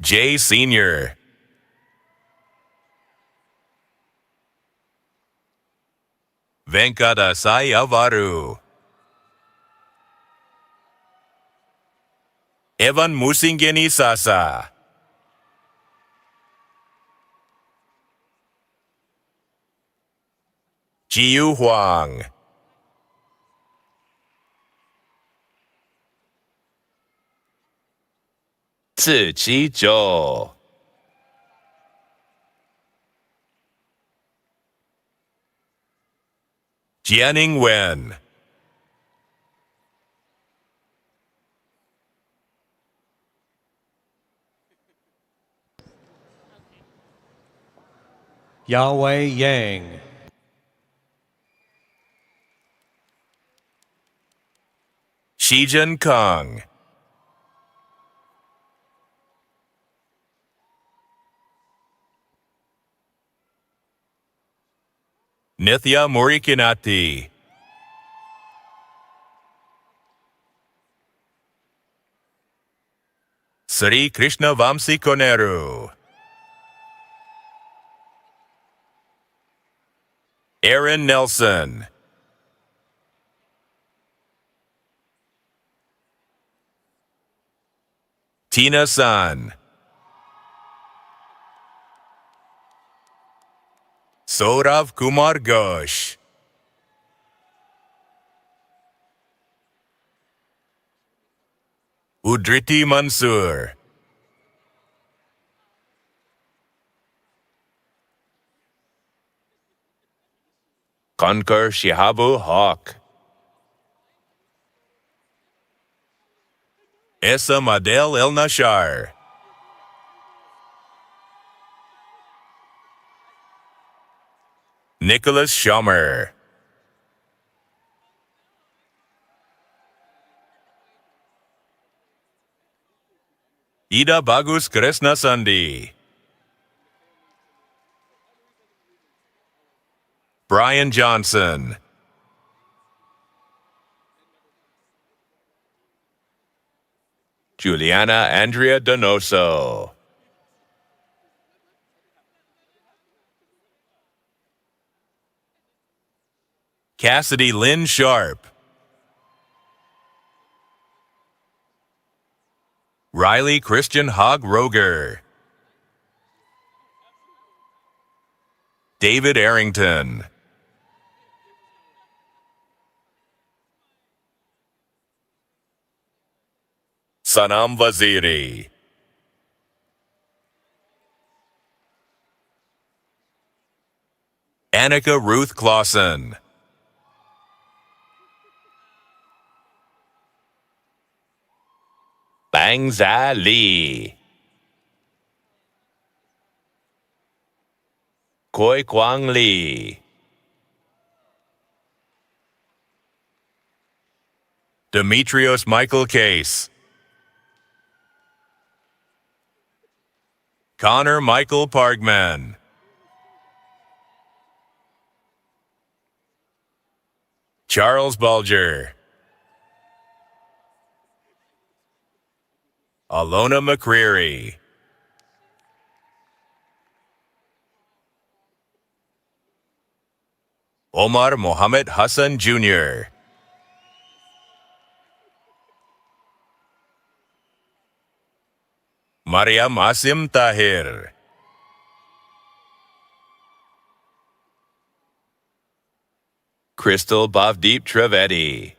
Jay Sr. Venkadasai Avaru. Evan Musingeni Sasa. Jiu Huang. Ziqi Zhou. Jianing Wen. Yahweh Yang. Shijin Kong. Nithya Murikinati. Sri Krishna Vamsi Koneru. Aaron Nelson. Tina San. Saurav Kumar Ghosh. Udriti Mansur. Kankar Shihabu Haq. Essa Madel El Nashar. Nicholas Schummer. Ida Bagus Kresna Sandi. Brian Johnson. Juliana Andrea Donoso. Cassidy Lynn Sharp, Riley Christian Hogg Roger, David Arrington, Sanam Vaziri, Annika Ruth Clausen, Bangza Lee, Koi Kwang Lee, Demetrios Michael Case, Connor Michael Pargman, Charles Bulger, Alona McCreary, Omar Mohammed Hassan Jr., Mariam Asim Tahir, Crystal Bhavdeep Trivedi,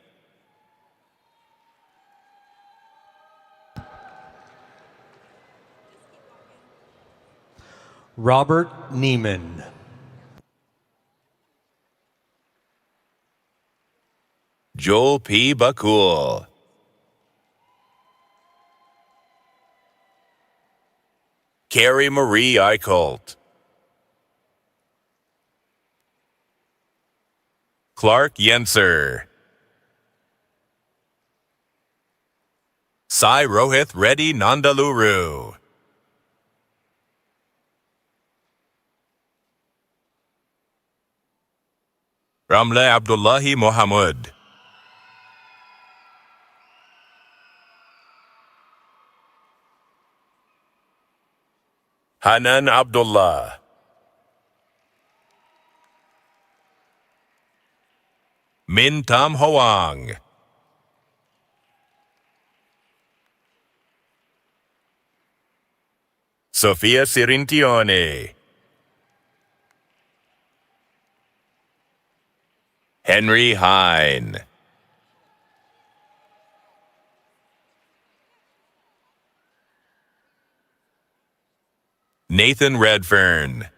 Robert Neiman. Joel P. Bakul, Carrie Marie Eichholt, Clark Yenser, Sai Rohith Reddy Nandaluru, Ramle Abdullahi Mohamud, Hanan Abdullah, Min Tam Hoang, Sofia Cirintione, Henry Hine, Nathan Redfern,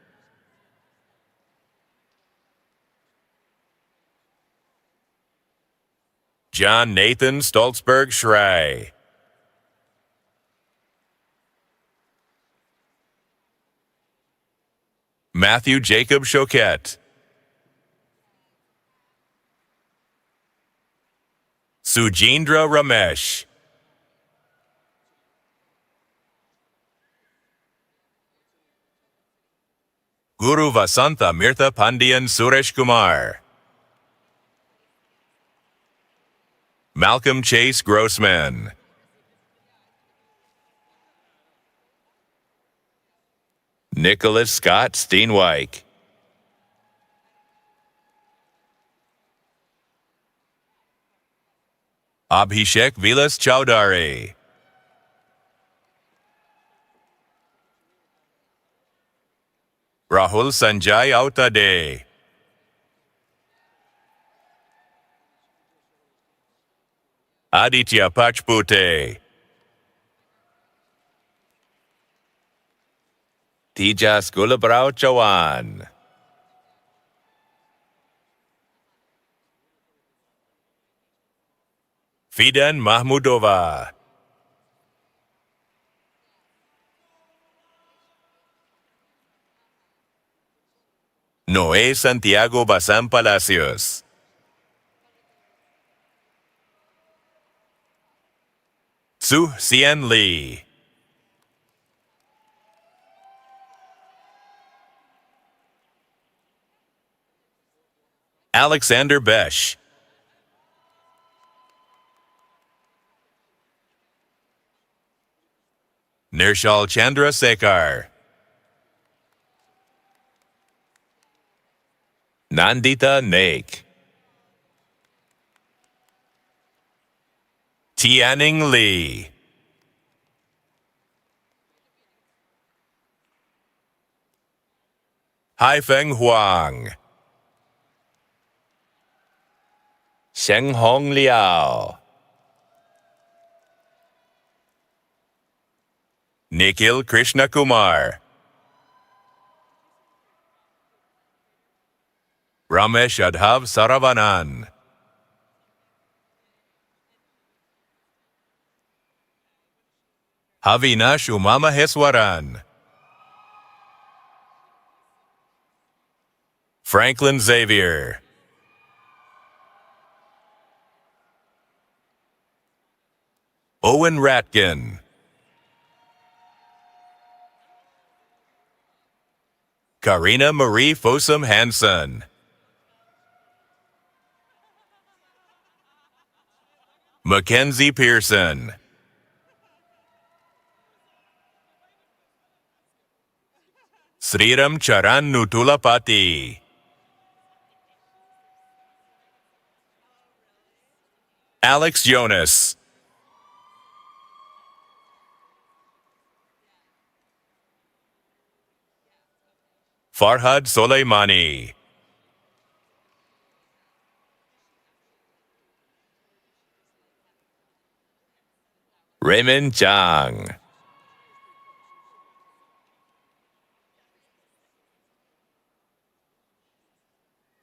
John Nathan Stoltzberg Schrei, Matthew Jacob Choquette, Sujindra Ramesh, Guru Vasantha Mirtha Pandian Suresh Kumar, Malcolm Chase Grossman, Nicholas Scott Steenwijk, Abhishek Vilas Chowdhury, Rahul Sanjay Autade, Aditya Pachpute, Tijas Gulabrao Chawan, Fidan Mahmudova, Noé Santiago Basam Palacios, Su Xian Lee, Alexander Besh, Nirshal Chandra Sekar, Nandita Naik, Tianning Li. Haifeng Huang. Shenghong Liao. Nikhil Krishnakumar. Ramesh Adhav Saravanan. Avinash Umamaheswaran. Franklin Xavier. Owen Ratkin. Karina Marie Fossum Hansen. Mackenzie Pearson. Sriram Charan Nutulapati. Alex Jonas. Farhad Soleimani. Raymond Zhang.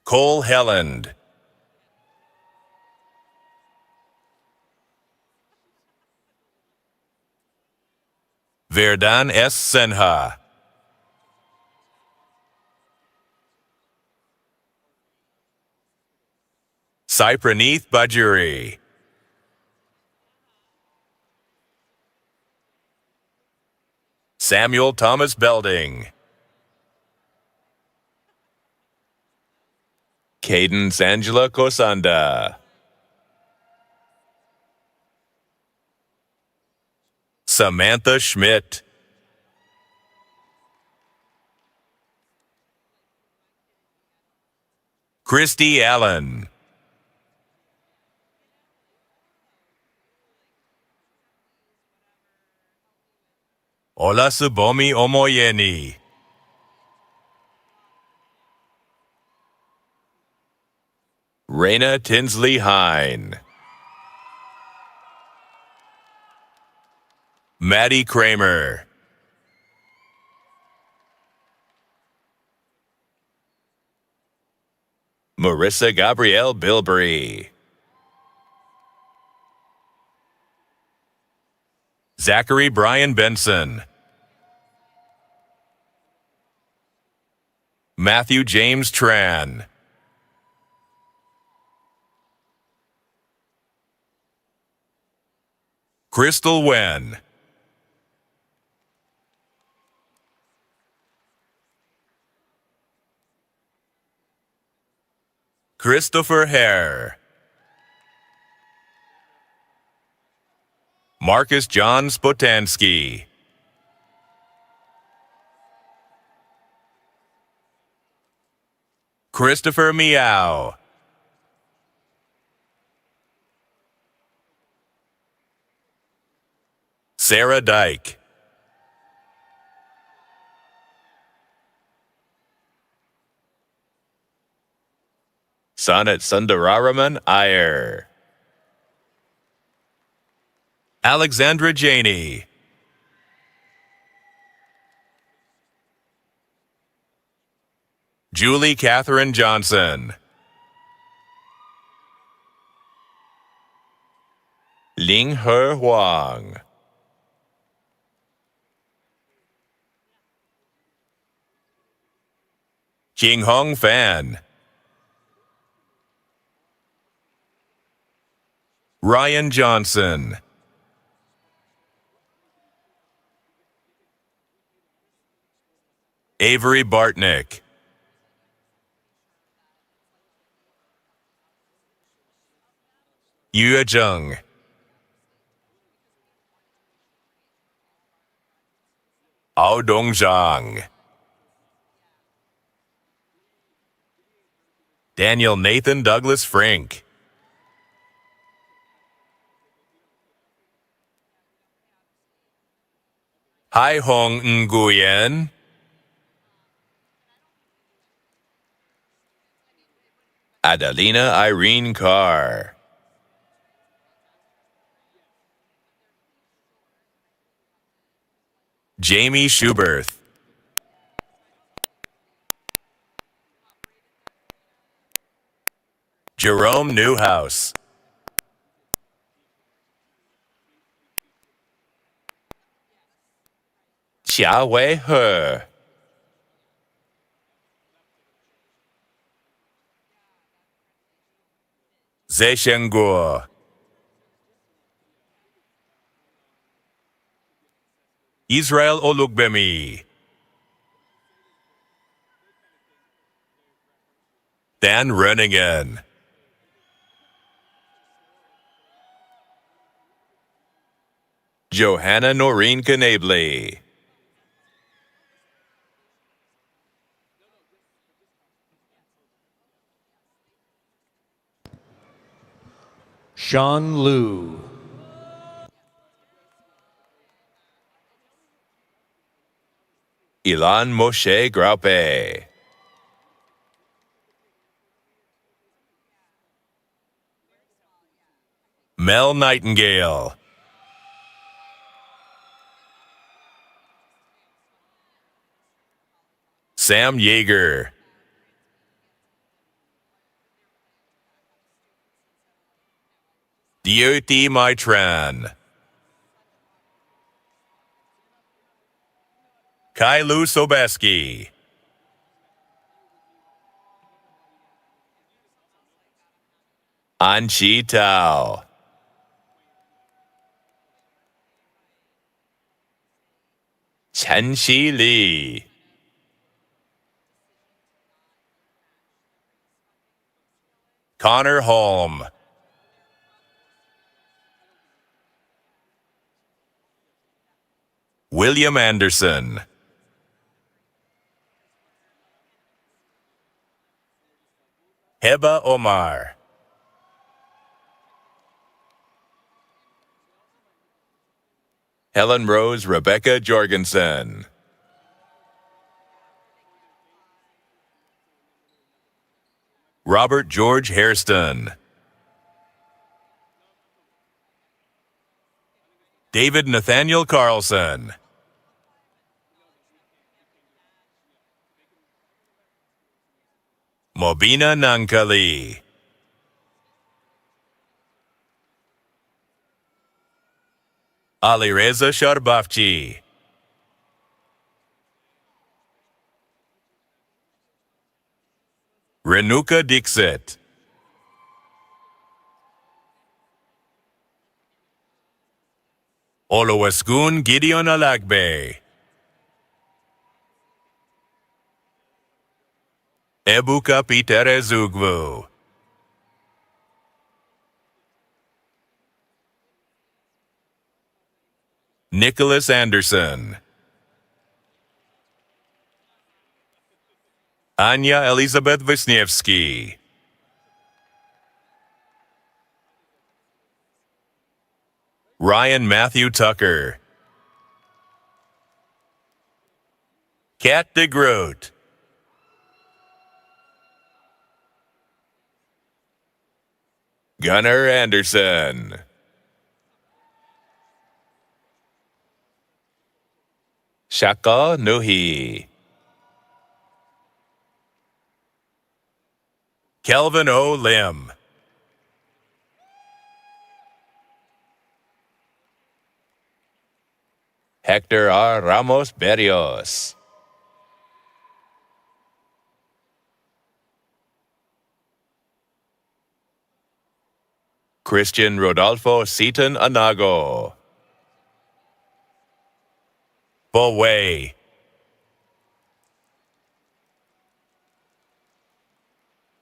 Cole Helland. Verdun S. Senha. Sai Praneeth Bajuri. Samuel Thomas Belding. Cadence Angela Kosanda. Samantha Schmidt. Christy Allen. Olasubomi Omoyeni. Raina Tinsley Hine. Maddie Kramer. Marissa Gabrielle Bilbrey. Zachary Brian Benson. Matthew James Tran. Crystal Wen. Christopher Hare. Marcus John Spotansky. Christopher Meow. Sarah Dyke. Sanat Sundararaman Iyer. Alexandra Janey. Julie Catherine Johnson. Ling He Huang. King Hong Fan. Ryan Johnson. Avery Bartnick. Yue Zheng. Ao Dongzhang. Daniel Nathan Douglas Frink. Hai Hong Nguyen, Adelina Irene Carr, Jamie Schuberth, Jerome Newhouse, Xia Wei He, Zhe Shengguo, Israel Olugbemi, Dan Renningen, Johanna Noreen Knable, Sean Liu, Ilan Moshe Graupe, Mel Nightingale, Sam Yeager, Dioti Maitran, Kailu Sobeski, Anchi Tao, Chen-Shi Li, Connor Holm, William Anderson, Heba Omar, Helen Rose Rebecca Jorgensen, Robert George Hairston, David Nathaniel Carlson, Mobina Nankali, Alireza Sharbafchi, Renuka Dixit, Oluwaskun Gideon Alagbe, Ebuka Pitere Zugwu, Nicholas Anderson, Anya Elizabeth Wisniewski, Ryan Matthew Tucker, Kat DeGroot, Gunnar Anderson, Shaka Nuhi, Kelvin O. Lim, Hector R. Ramos Berrios, Christian Rodolfo Seaton Anago, Bowe,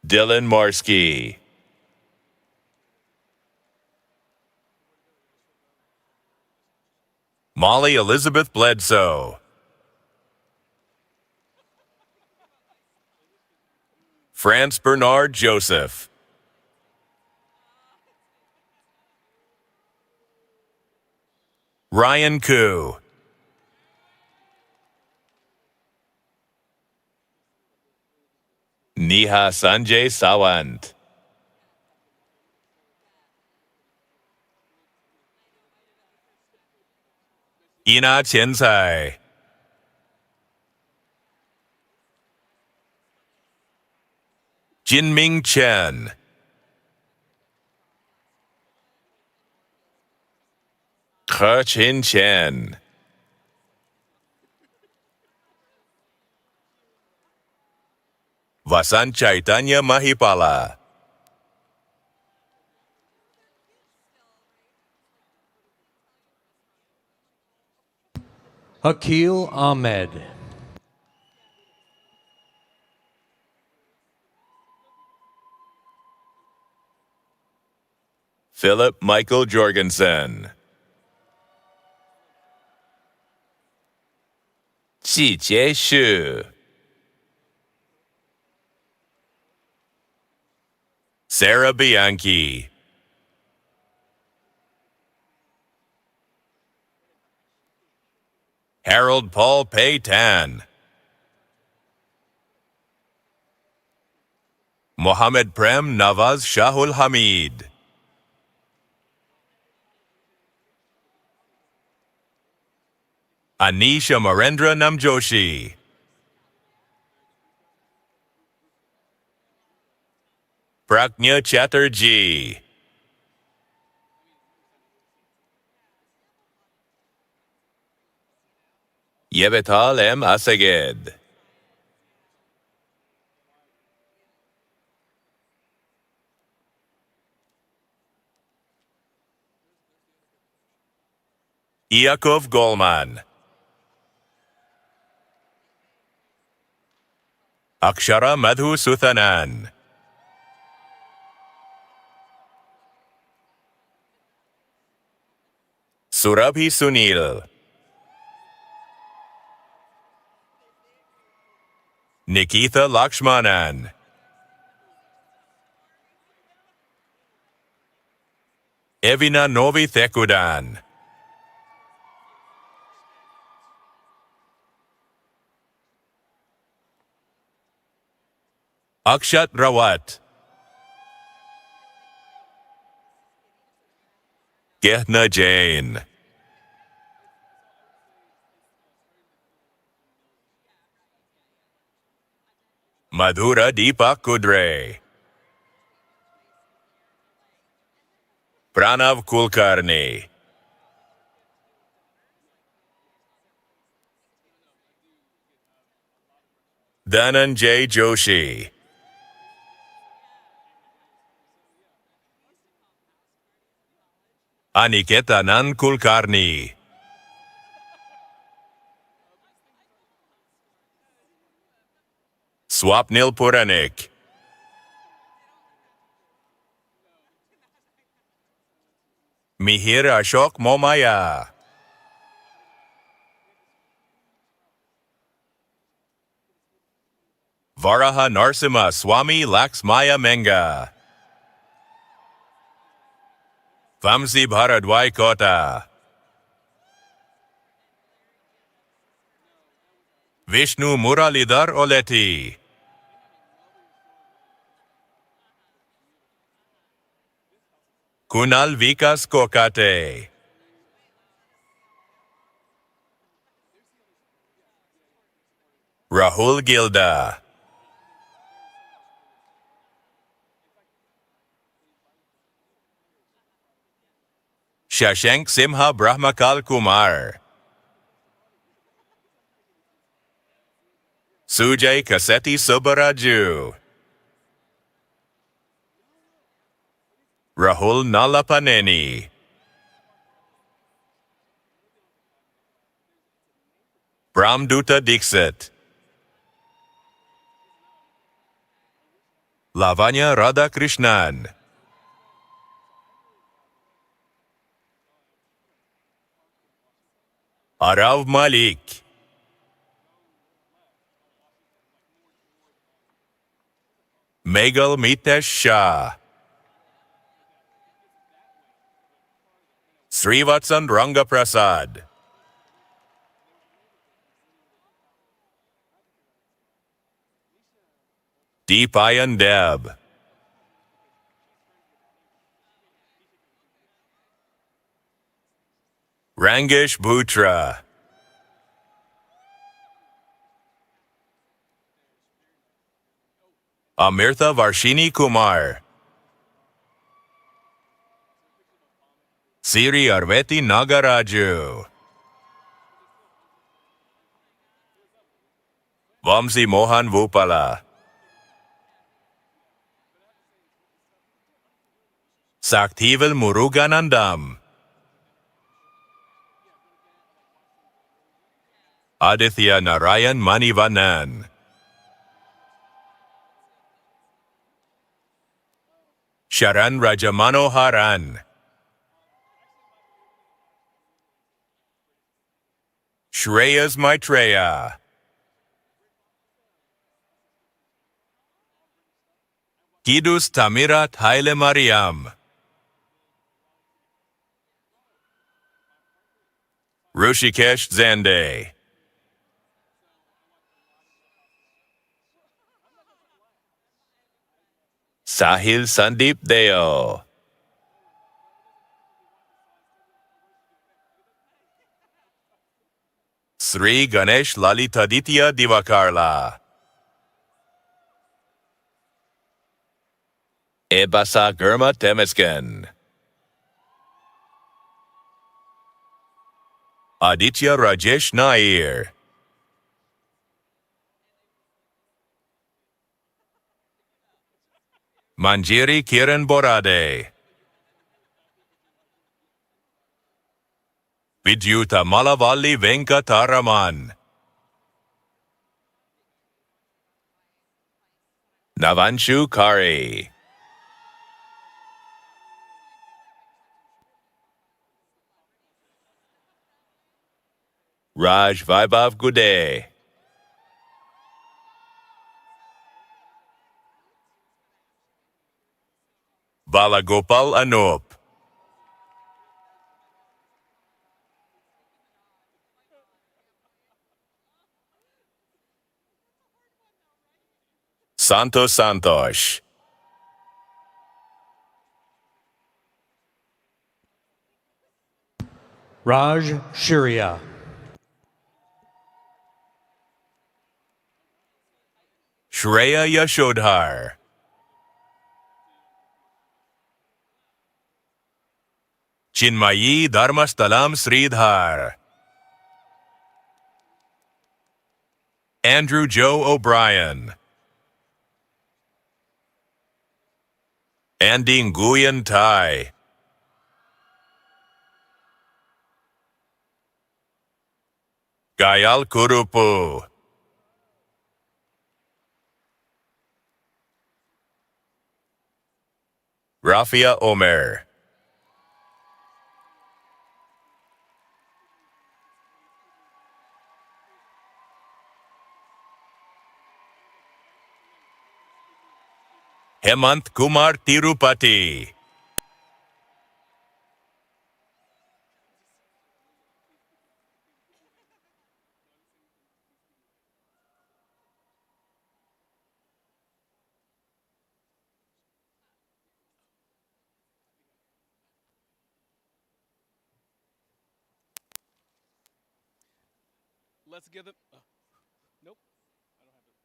Dylan Marsky, Molly Elizabeth Bledsoe, France Bernard Joseph, Ryan Koo, Neha Sanjay Sawant. Ina Qiancai. Jinming Chen. He Chin Chen. Vasant Chaitanya Mahipala. Akil Ahmed. Philip Michael Jorgensen. Ji Jieshu. Sarah Bianchi. Harold Paul Pei Tan. Mohammed Prem Nawaz Shahul Hamid. Anisha Marendra Namjoshi. Pragnya Chatterjee. Yebetal M. Asaged. Yakov Golman. Akshara Madhu Suthanan. Surabhi Sunil. Nikitha Lakshmanan. Evina Novi Thekudan. Akshat Rawat. Gehna Jain. Madhura Deepak Kudre. Pranav Kulkarni. Dhananjay Joshi. Aniketanan Kulkarni. Swapnil Puranik. Mihir Ashok Momaya. Varaha Narsimha Swami Laxmaya Menga. Vamsi Bharadwai Kota. Vishnu Muralidhar Oleti. Kunal Vikas Kokate. Rahul Gilda. Shashank Simha Brahmakal Kumar. Sujay Kaseti Subaraju. Rahul Nalapaneni. Bramduta Dixit. Lavanya Radhakrishnan. Arav Malik. Megal Mitesh Shah. Srivatsan Rangaprasad. Deepayan Deb. Rangish Bhutra. Amirtha Varshini Kumar. Siri Arveti Nagaraju. Vamsi Mohan Vupala. Saktival Muruganandam. Aditya Narayan Manivanan. Sharan Rajamanoharan. Shreyas Maitreya. Kidus Tamirat Haile Mariam. Rushikesh Zande. Sahil Sandeep Deo. Sri Ganesh Lalitaditya Divakarla. Ebasa Gurma Temiskan. Aditya Rajesh Nair. Manjiri Kiran Borade. Vidyuta Malavalli Venkataraman. Navanshu Kari. Raj Vaibhav Gude. Balagopal Anup. Santos Santosh. Raj Shirya. Shreya Yashodhar. Chinmayi Dharmastalam Sridhar. Andrew Joe O'Brien. Andy Nguyen Tai. Gayal Kurupu. Rafia Omer. Hemant Kumar Tirupati. Let's give them. Nope. I don't have it.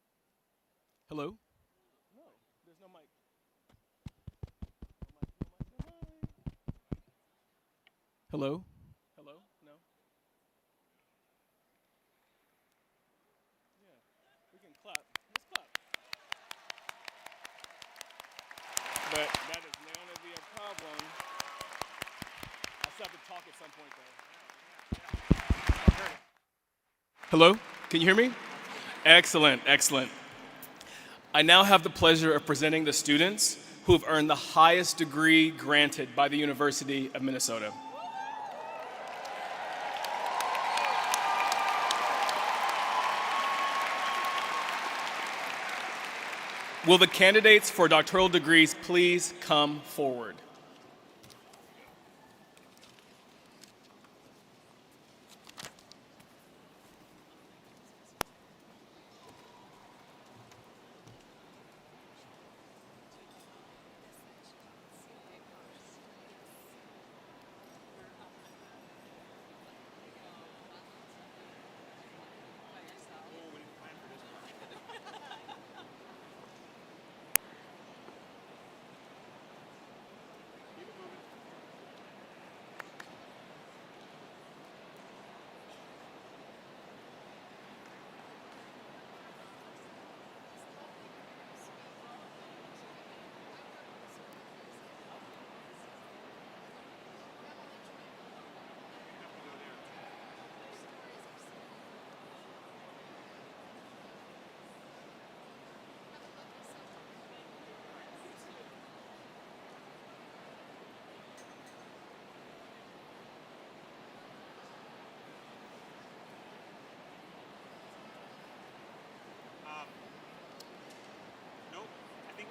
Hello? No, there's no mic. Hello? Hello? No? Yeah. We can clap. Let's clap. But that is not going to be a problem. I still have to talk at some point, though. Hello? Can you hear me? Excellent, excellent. I now have the pleasure of presenting the students who have earned the highest degree granted by the University of Minnesota. Will the candidates for doctoral degrees please come forward?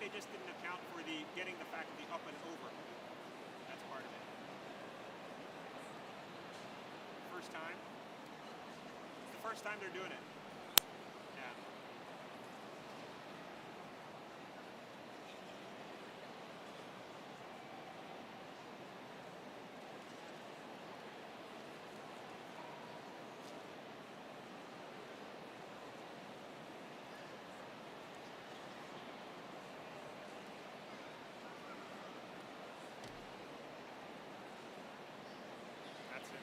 they just didn't account for the getting the faculty up and over. That's part of it. First time. It's the first time they're doing it. Yeah. That's it.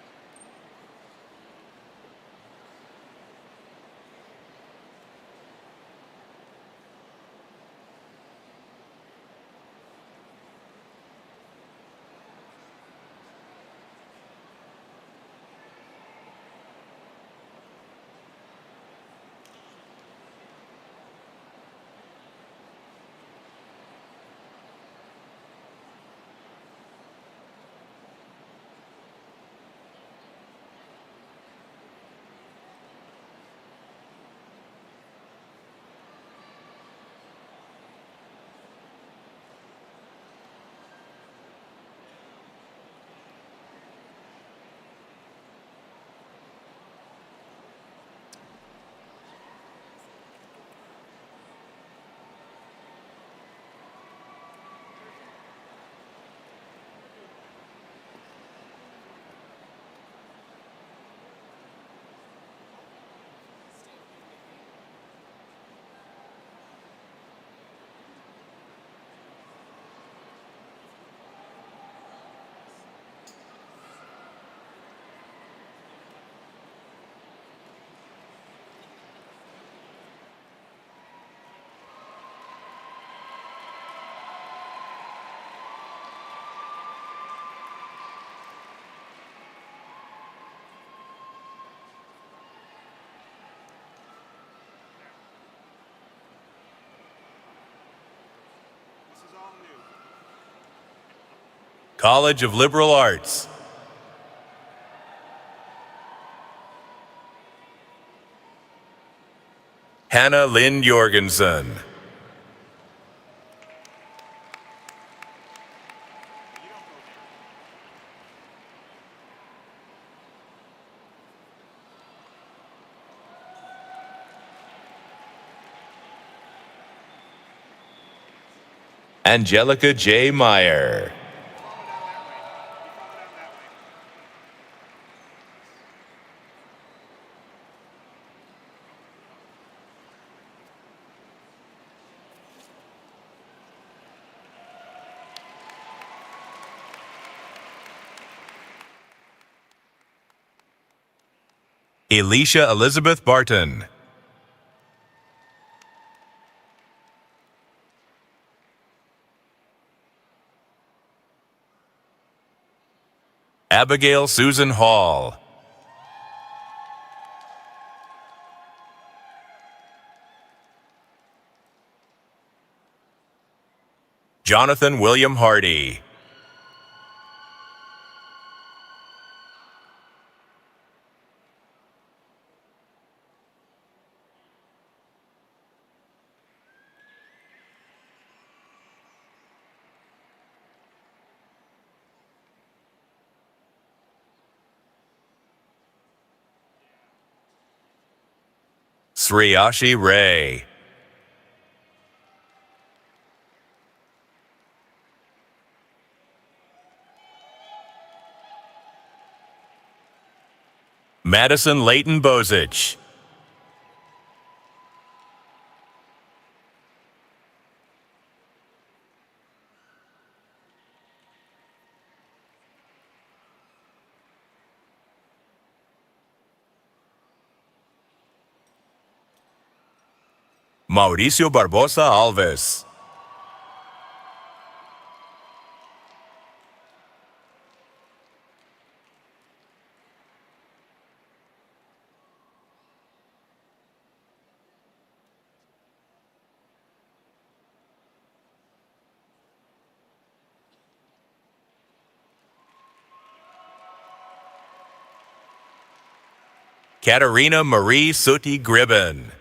This is all new. College of Liberal Arts. Hannah Lynn Jorgensen. You don't go there. Angelica J. Meyer. Follow down that way. You follow down that way. Alicia Elizabeth Barton. Abigail Susan Hall. Jonathan William Hardy. Sriyashi Ray. Madison Leighton Bozich. Mauricio Barbosa Alves. Katerina Marie Suti Gribben.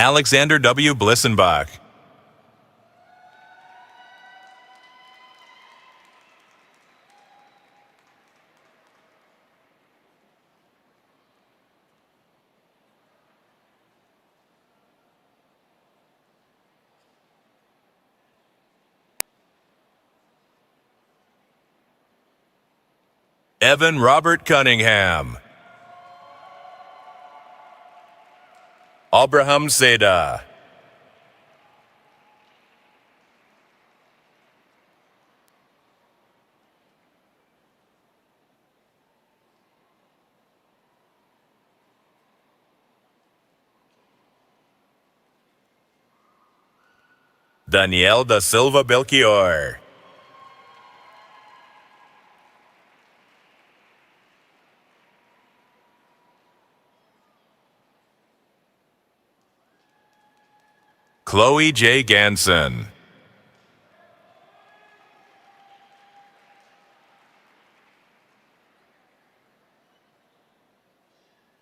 Alexander W. Blissenbach. Evan Robert Cunningham. Abraham Seda. Daniel da Silva Belchior. Chloe J. Ganson.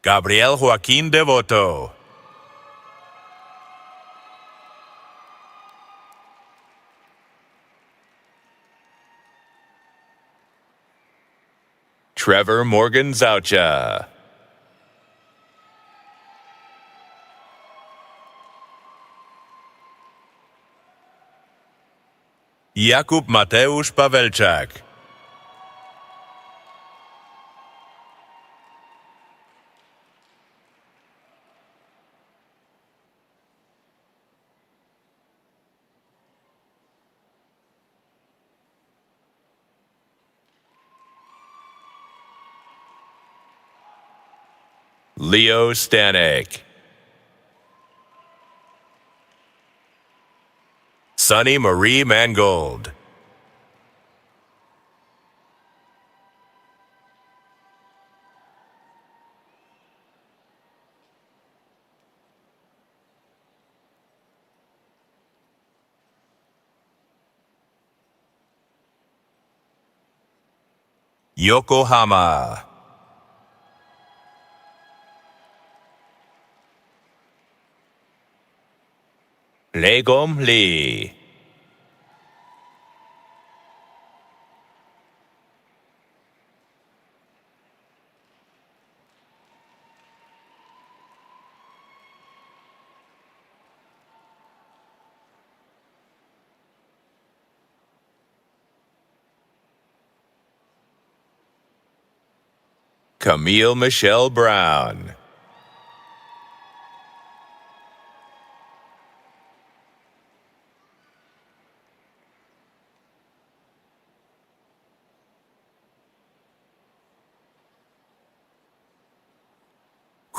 Gabriel Joaquin Devoto. Trevor Morgan Zaucha. Jakub Mateusz Pavelczak. Leo Stanek. Sunny Marie Mangold. Yokohama. Legom Lee. Camille Michelle Brown.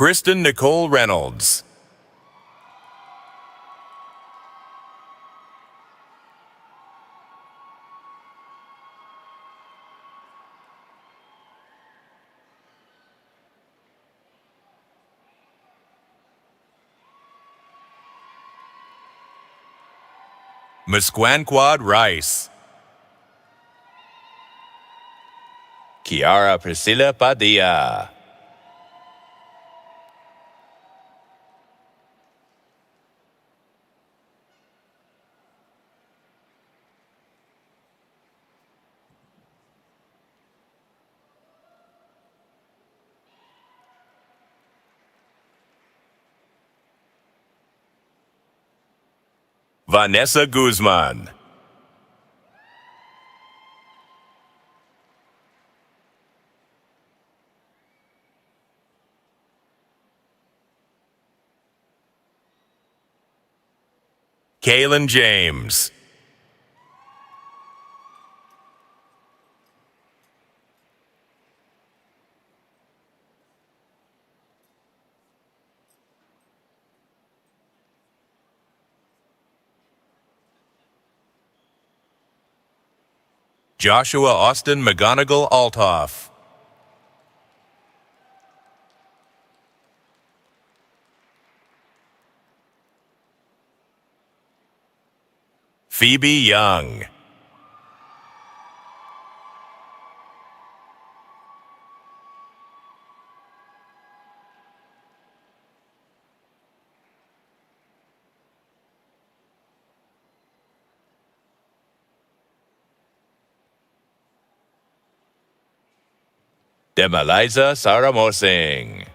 Kristen Nicole Reynolds. Musquanquad Rice. Kiara Priscilla Padilla. Vanessa Guzman. Kaylin James. Joshua Austin McGonigal Althoff. Phoebe Young. Demaliza Saramosing.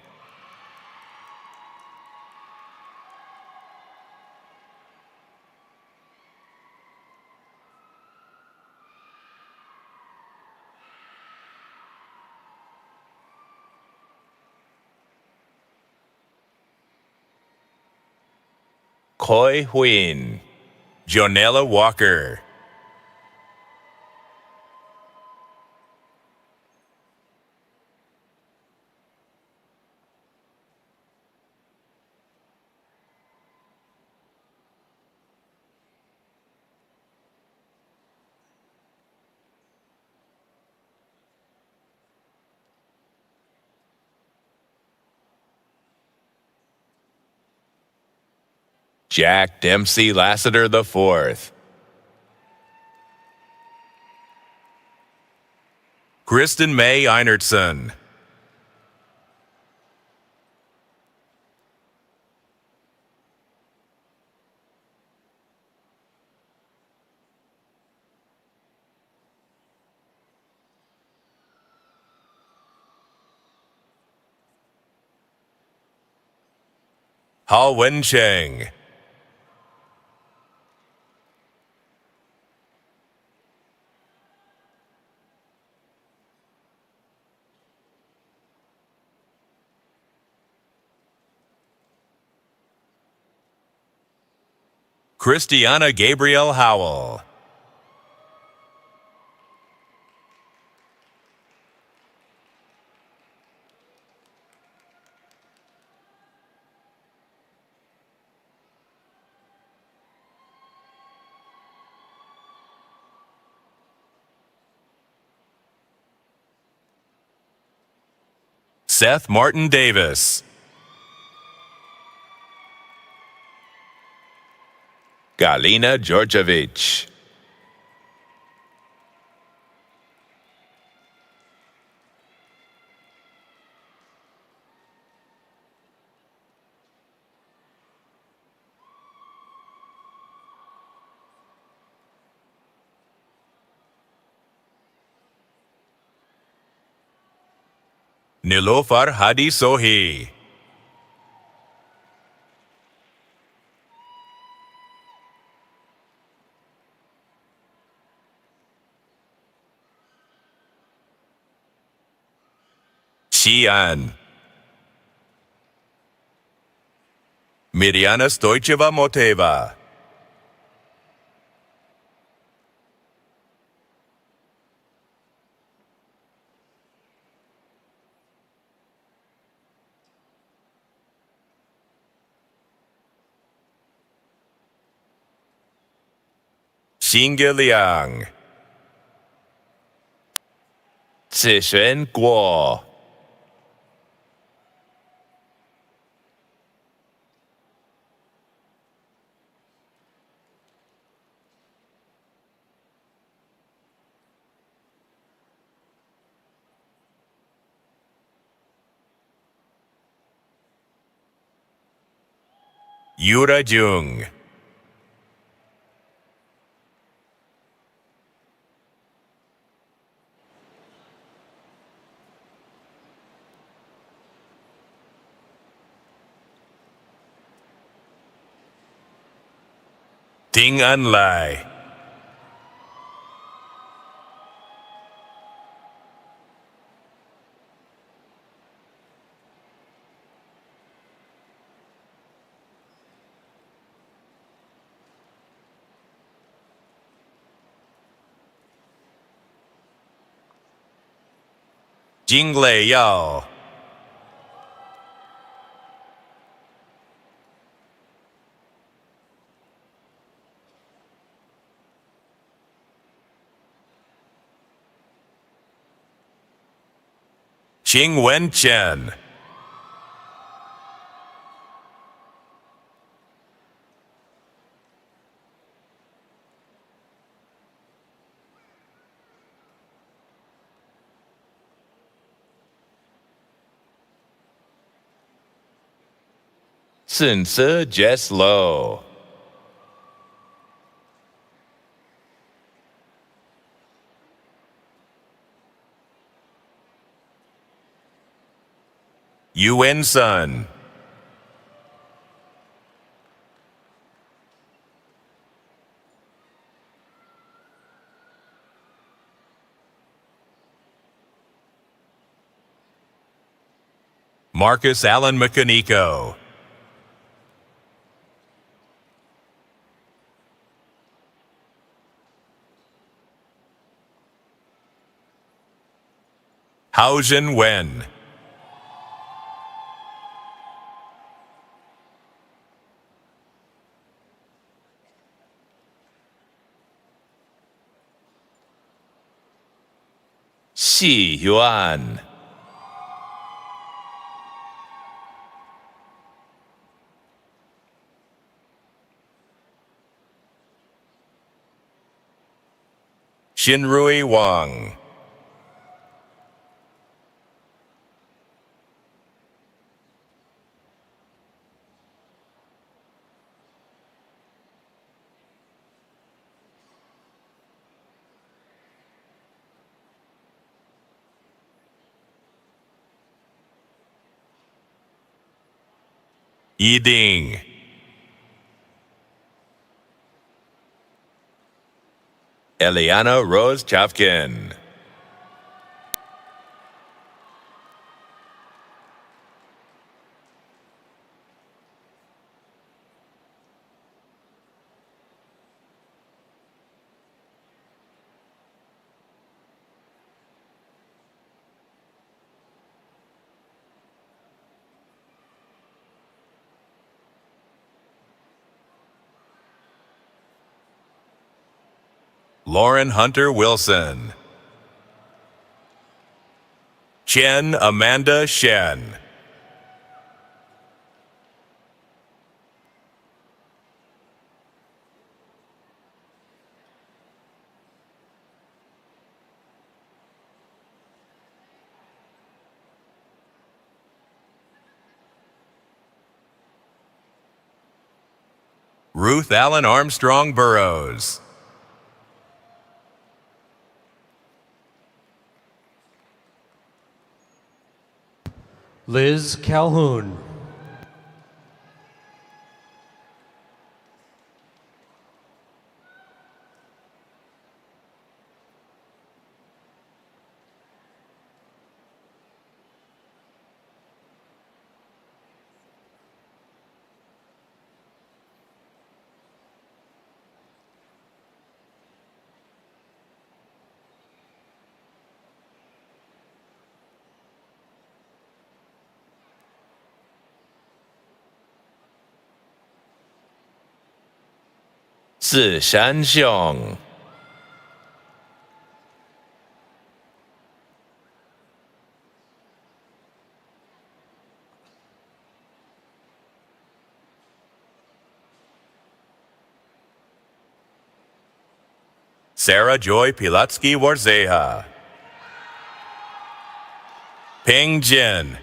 Khoi Huyen. Jonella Walker. Jack Dempsey Lassiter IV. Kristen May Einertson. Hao Wen Cheng. Christiana Gabriel Howell. Seth Martin Davis. Galina Georgievich. Nilofar Hadi Sohi. Xi'an. Miriana Stoicheva Moteva. Xinge Liang. Zixuan Guo. Yura Jung. Ding An Lai. Jinglei Yao. Qing Wen Chen. Sun Se Jess Lo. UN Sun. Marcus Allen Mecanico. Haojin Wen. Xi Yuan. Xinrui Wang. Yiding. Eliana Rose Chafkin. Lauren Hunter Wilson. Chen Amanda Shen. Ruth Allen Armstrong Burrows. Liz Calhoun. Zishan Xiong. Sarah Joy Pilatsky Warzeha. Ping Jin.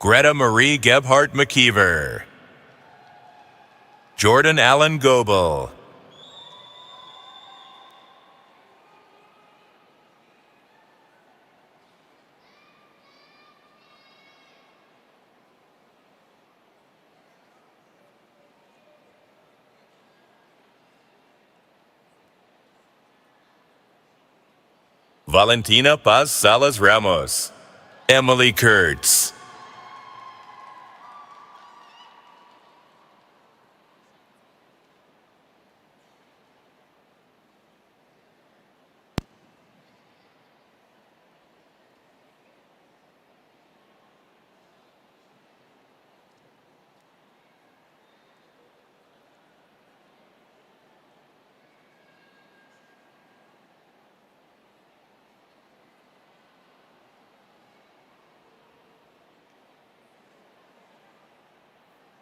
Greta Marie Gebhardt McKeever. Jordan Allen Goebel. Valentina Paz Salas Ramos. Emily Kurtz.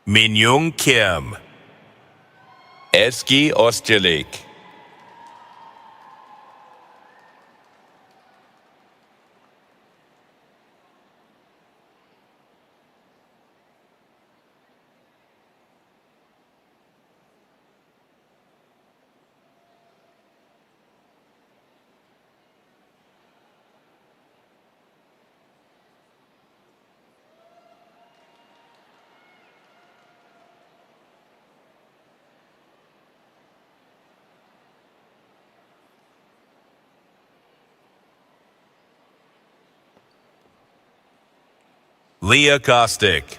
Minyoung Kim. Eski Ostelik. Leah Kostick,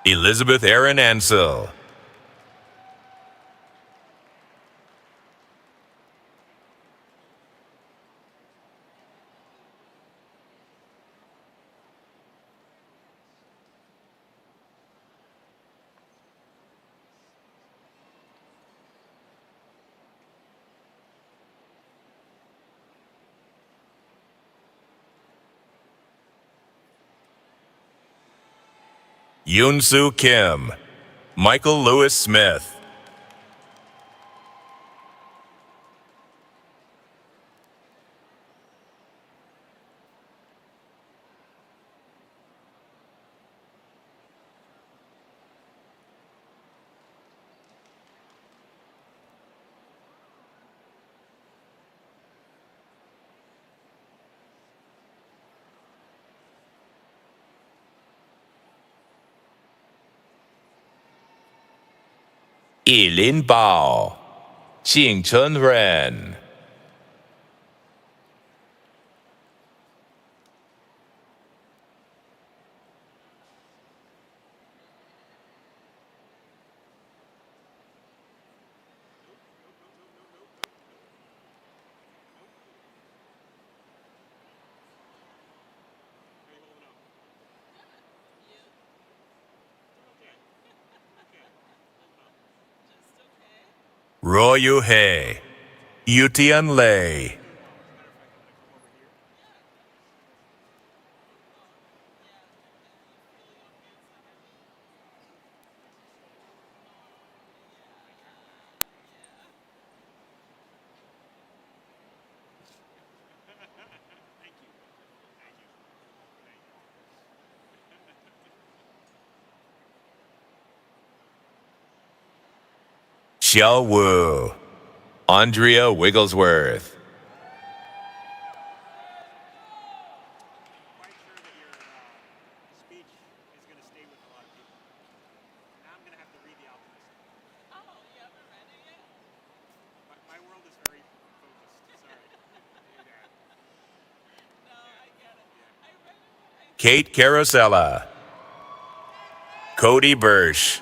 Elizabeth Aaron Ansel, Yoon-Soo Kim, Michael Lewis Smith, Yilin Bao, Jingchun Ren, Roy Yu-hei, Yutian Lei, Xiao Wu, Andrea Wigglesworth, Quite sure that your speech is going to stay with a lot of people. Now I'm going to have to read The Alchemist. Oh, you haven't read it yet? My world is very focused. Sorry. No, I get it. I read it. Kate Carosella, Cody Birch,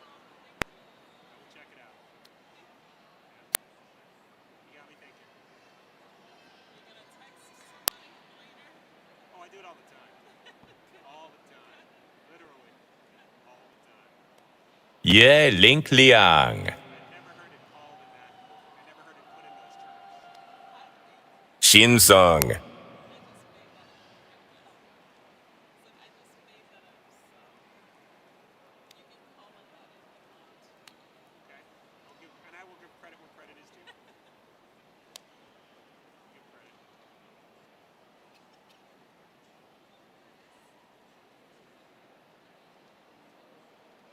I will check it out. You got me thinking. You're gonna text somebody later? Oh, I do it all the time. All the time. Literally. All the time. Ye Ling Liang, I've never heard it called in that. I never heard it put in those terms. Shin Sung, I just made that up. Said I just made that up, so you can call it that if you want. Okay? And I will give credit where credit is due. Give credit.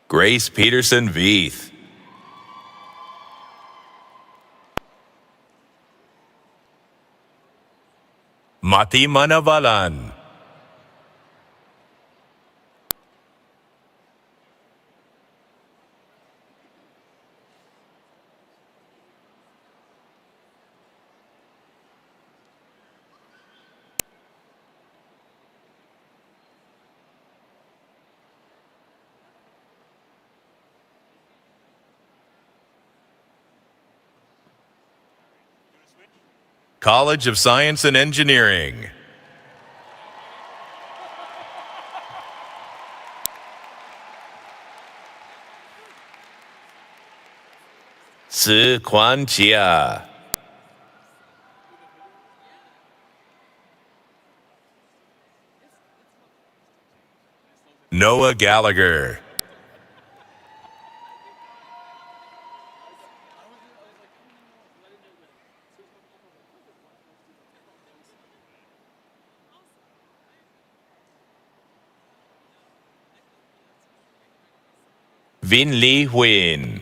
Grace Peterson Veith, Mati Manavalan, You want to switch? College of Science and Engineering, Si Quan Chia, Noah Gallagher, Vin Lee Huyen,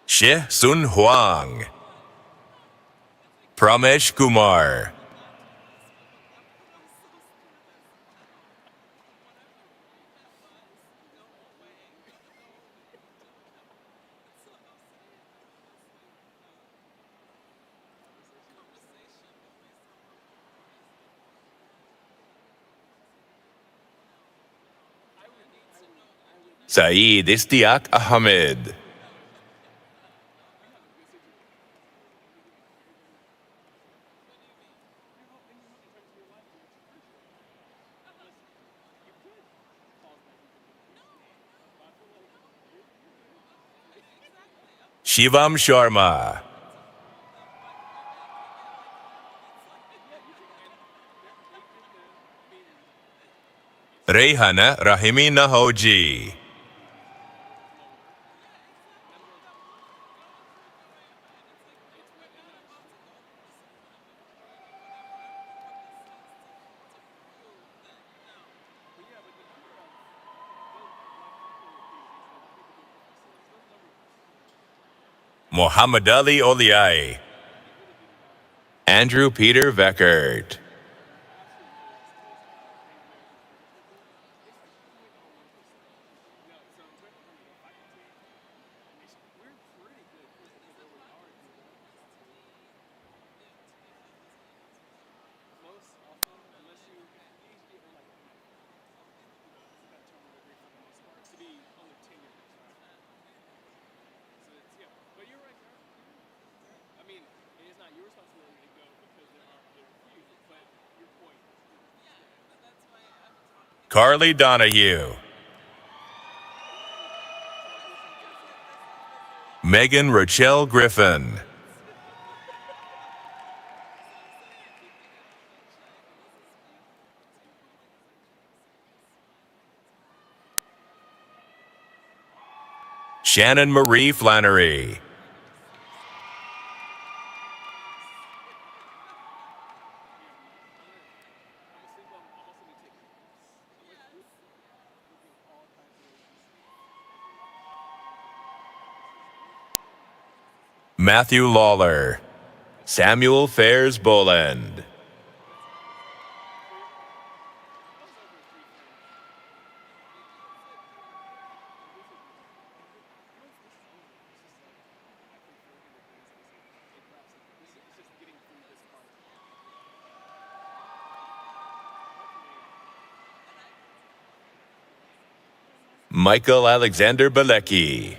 She Sun Huang, Pramesh Kumar, Saeed Istiak Ahmed. Shivam Sharma. Rehana Rahimi Nahoji. Muhammad Ali Oliai. Andrew Peter Veckert. Carly Donahue. Megan Rochelle Griffin. Shannon Marie Flannery. Matthew Lawler. Samuel Fairs Boland. Michael Alexander Balecki.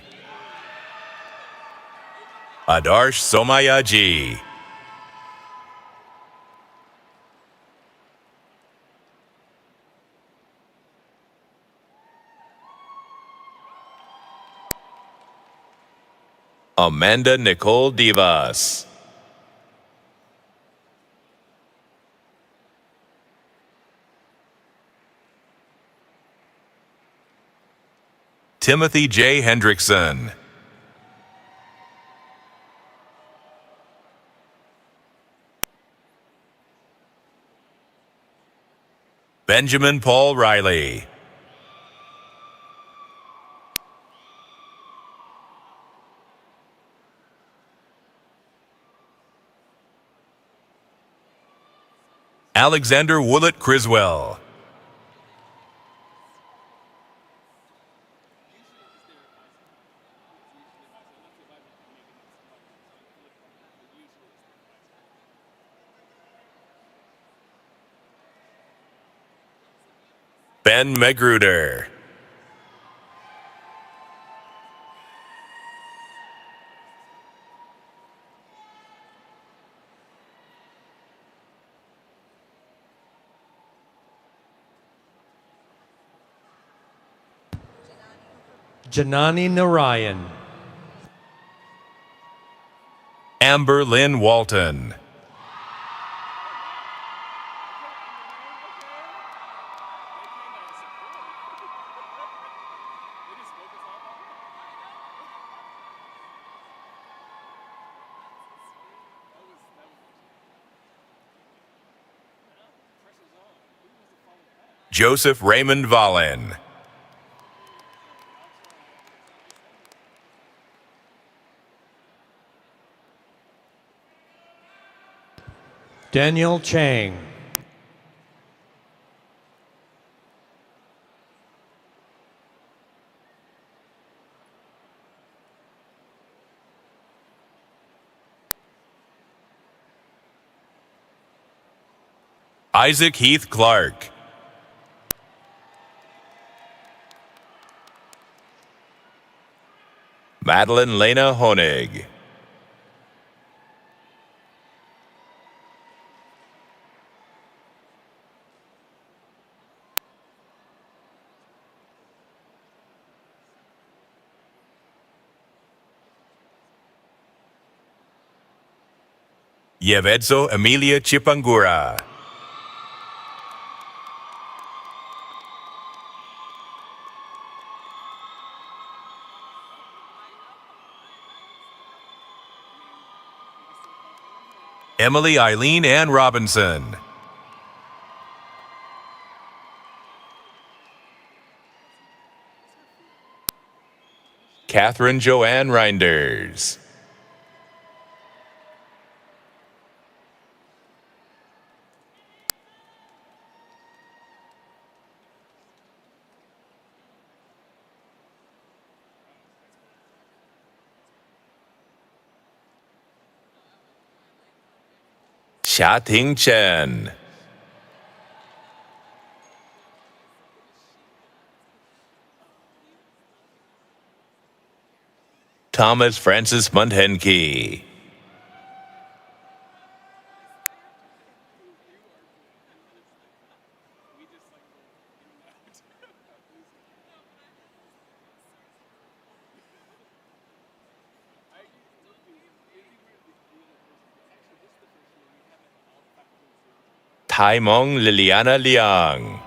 Adarsh Somayaji. Amanda Nicole Divas. Timothy J. Hendrickson. Benjamin Paul Riley. Alexander Willett Criswell. Ben Magruder. Janani Narayan. Amber Lynn Walton. Joseph Raymond Vallin. Daniel Chang. Isaac Heath Clark. Madeline Lena Honig. Yevedzo Emilia Chipangura. Emily Eileen Ann Robinson. Catherine Joanne Reinders. Xia Ting Chen. Thomas Francis Muntenke. Tai Mong Liliana Liang.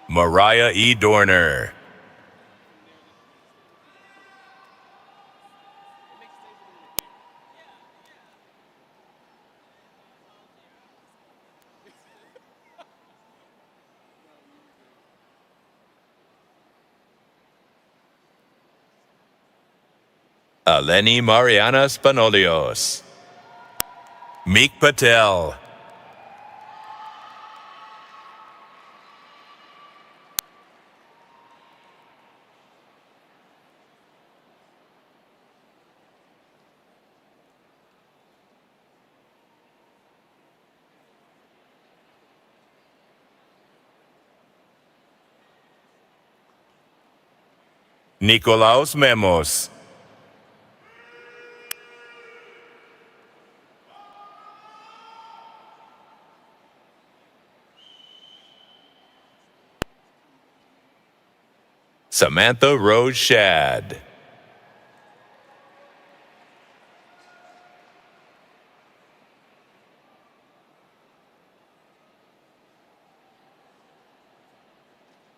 Mariah E. Dorner. Eleni Mariana Spanolios. Meek Patel. Nicolaus Memos. Samantha Rose Shad.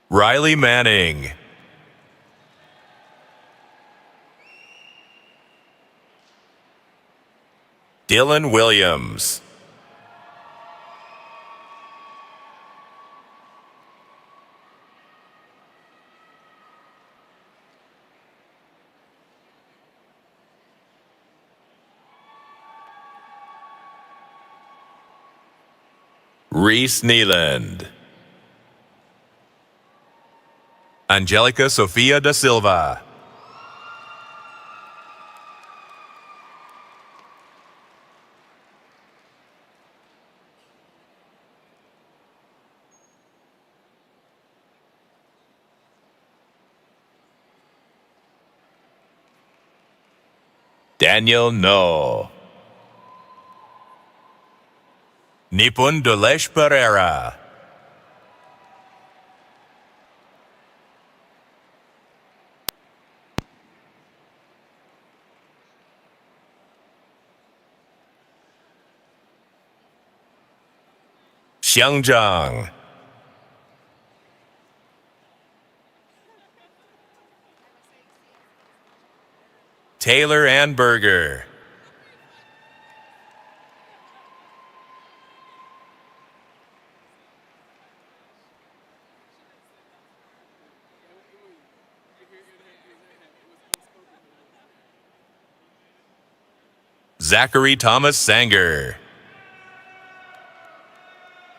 Riley Manning. Dylan Williams. Reese Neeland. Angelica Sofia da Silva. Daniel No. Nipun Dolesh Pereira. Xiang Zhang. Taylor Ann Berger. Zachary Thomas Sanger.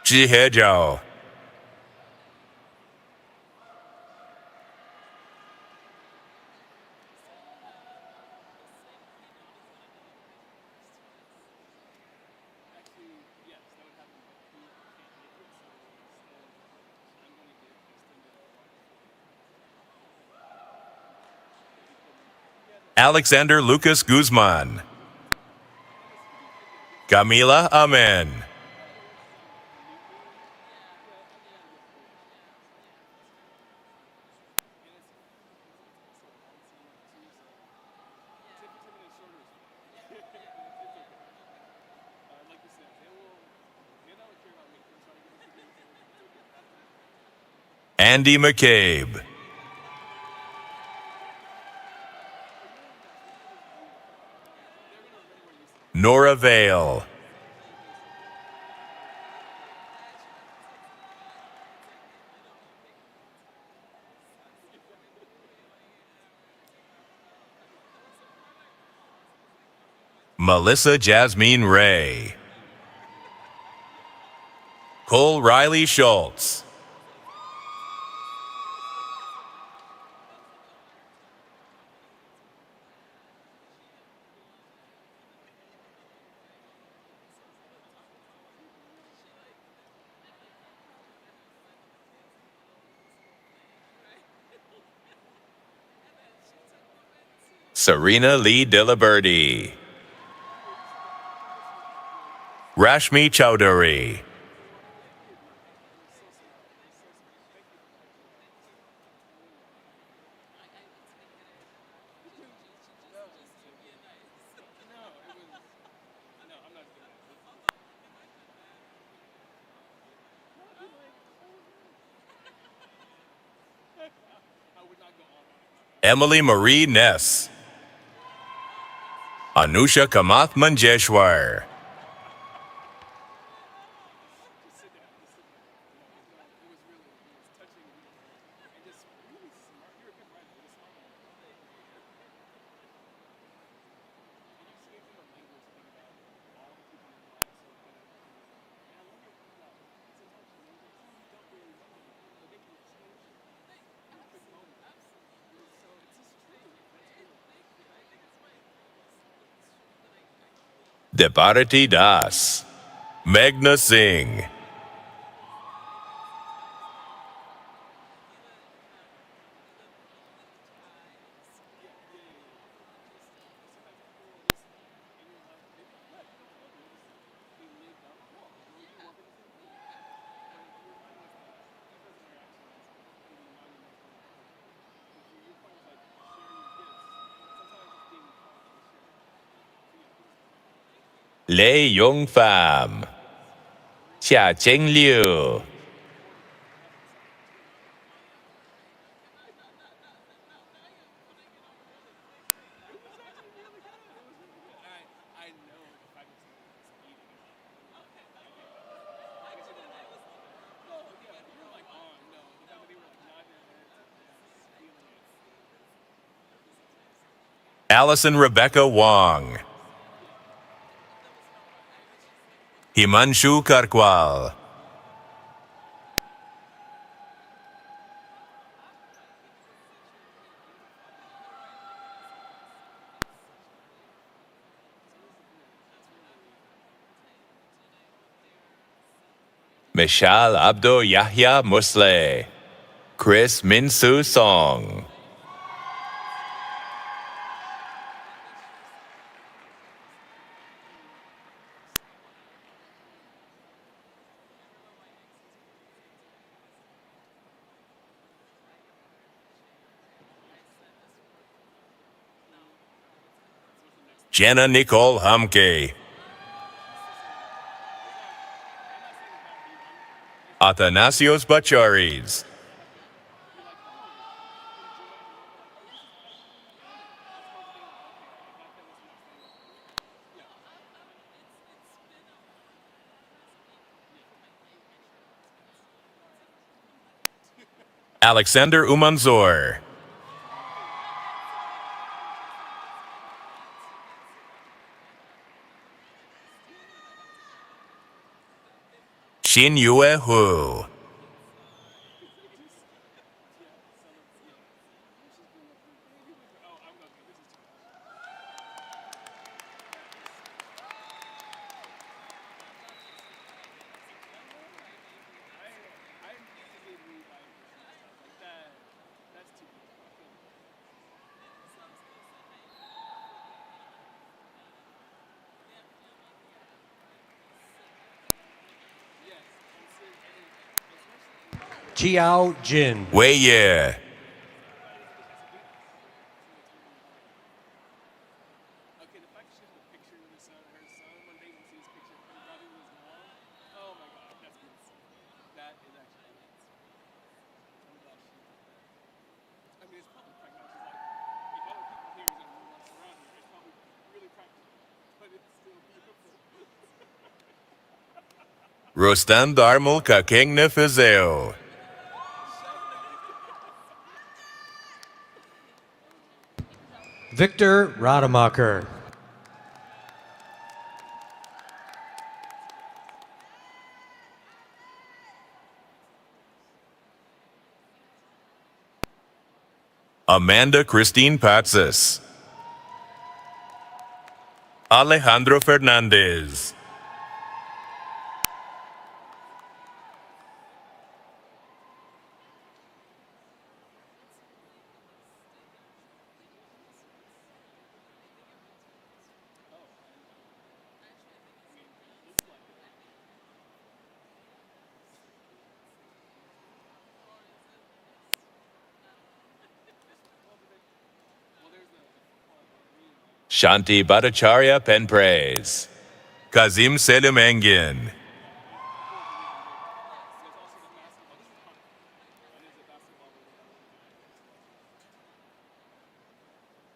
Ji Hezhao. Alexander Lucas Guzman. Camila Amen. Andy McCabe. Nora Vale. Melissa Jasmine Ray. Cole Riley Schultz. Serena Lee Diliberti. Rashmi Chowdhury. Emily Marie Ness. Anusha Kamath Manjeshwar. Debarati Das. Meghna Singh. Lei Yong Pham. Chia Cheng Liu. Allison Rebecca Wong. Himanshu Karkwal. Mishal Abdo Yahya Musleh. Chris Minsu Song. Jenna Nicole Hamke. Athanasios Bacharis. Alexander Umanzor. Xin Yue Hu. Jiao Jin. Wei Ye. Okay, the fact she has a picture with her son, one day when sees his picture rubbing with his mom. Oh my god, that's nuts. That is actually nuts. I'm glad she did that. I mean, it's probably pragmatic. She's like, if other people here is gonna move us around here, it's probably really practical, but it's still beautiful. Rustan Darmul Kaking Nefizeo. Victor Rademacher. Amanda Christine Patsis. Alejandro Fernandez. Shanti Bhattacharya Penpraise. Kazim Selim Engin.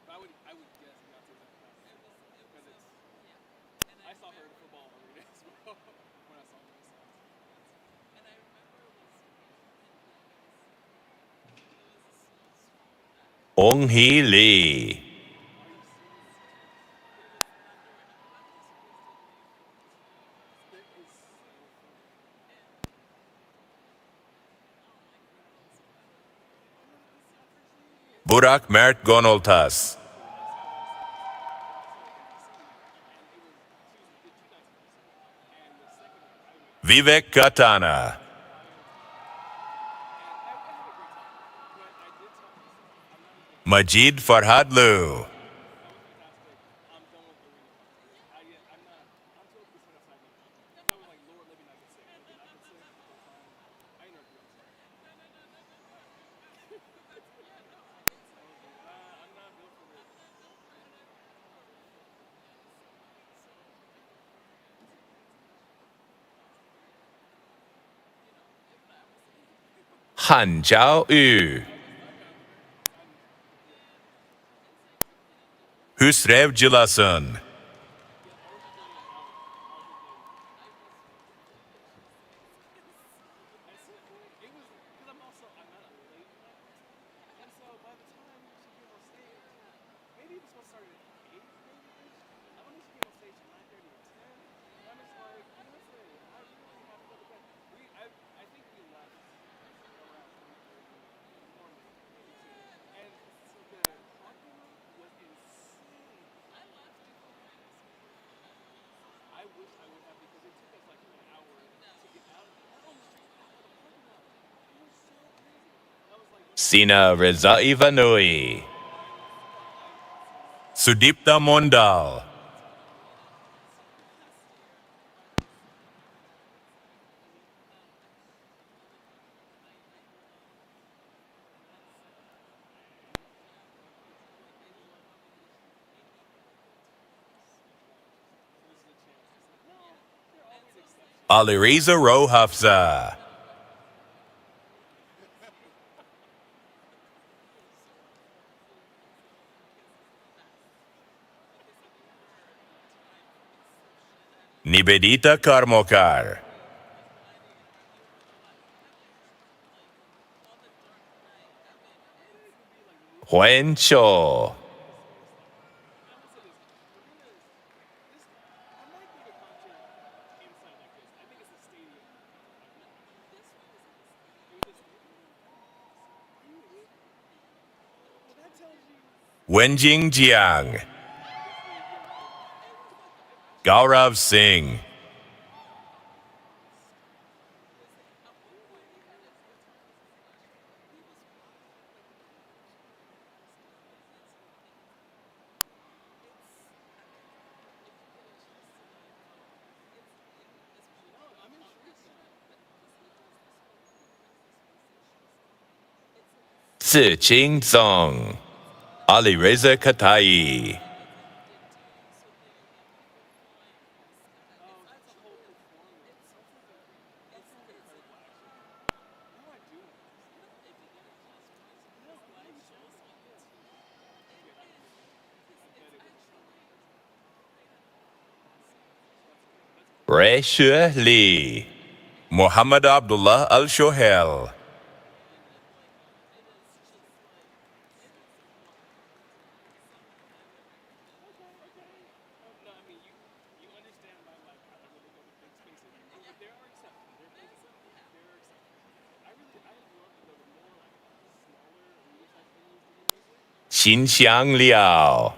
I would guess not to that because it's. I saw her in football already as well when I saw her. Ong Hee Lee. Burak Mert Gonoltas. Vivek Katana. Majid Farhadlu. Han Jiao Yu. Hüsrev Cilasun. Sina Reza Ivanui. Sudipta Mondal. Alireza Rohafza. Nivedita Karmokar. Huan Cho. Wenjing Jiang. Gaurav Singh. Ching Song, Alireza Katai. Ray Shue Lee, Muhammad Abdullah Al Shohel. Xinxiang Liao.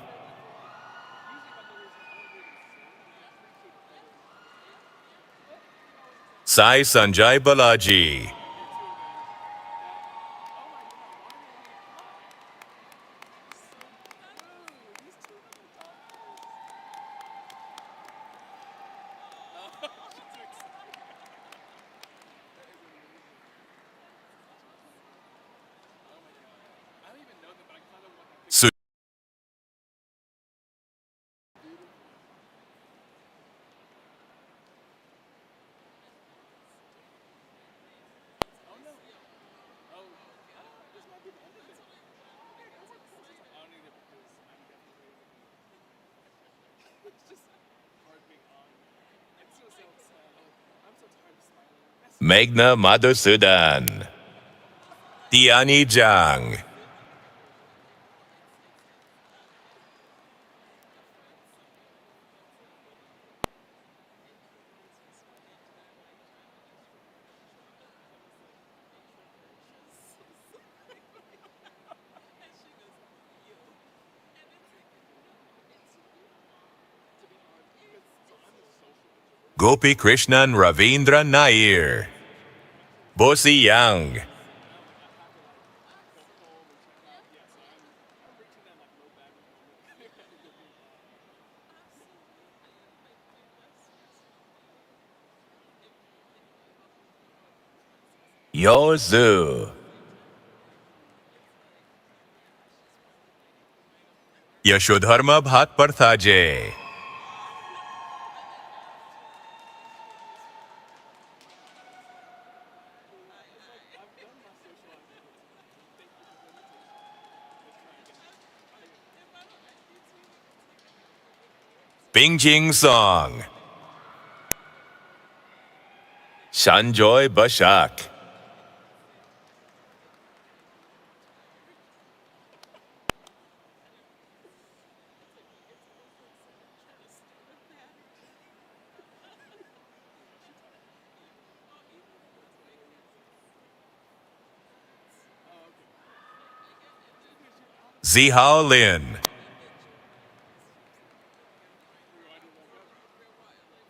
Sai Sanjay Balaji. Su- Meghna Madhusudan. Tiani Zhang. Gopi Krishnan Ravindra Nair. Bosi Yang. Yo Zhu. Yashodharma Bhat Parthaje. Bingjing Song. Sanjoy Bashak. Zihao Lin.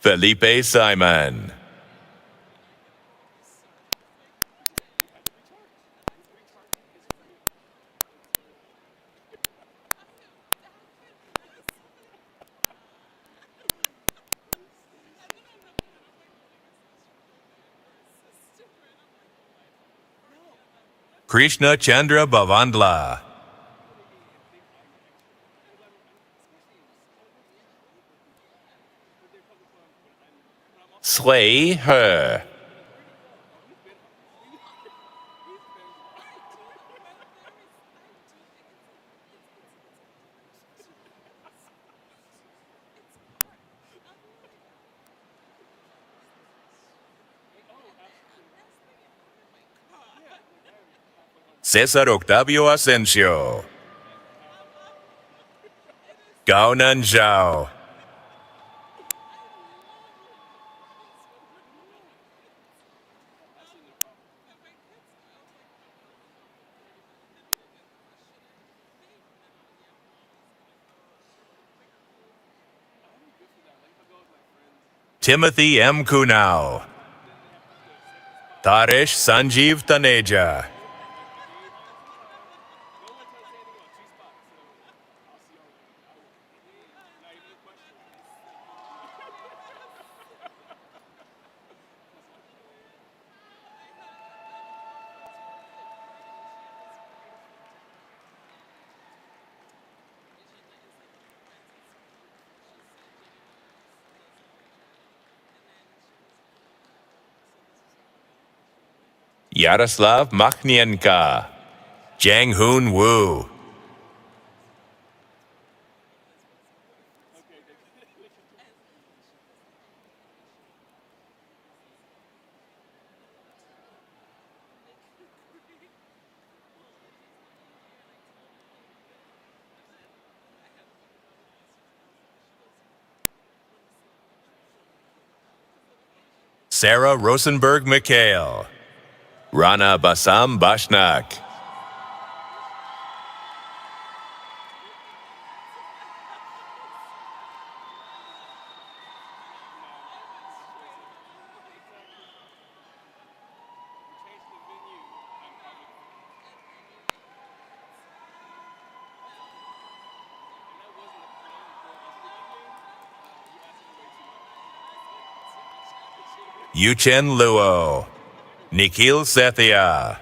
Felipe Simon. Krishna Chandra Bhavandla. Sui He. Cesar Octavio Asensio. Gaonan Zhao. Timothy M. Kunal. Taresh Sanjeev Taneja. Yaroslav Makhnienka, Jang-Hoon Woo. Sarah Rosenberg-Mikhail, Rana Basam Bashnak. Yuchen Luo, Nikhil Sethia.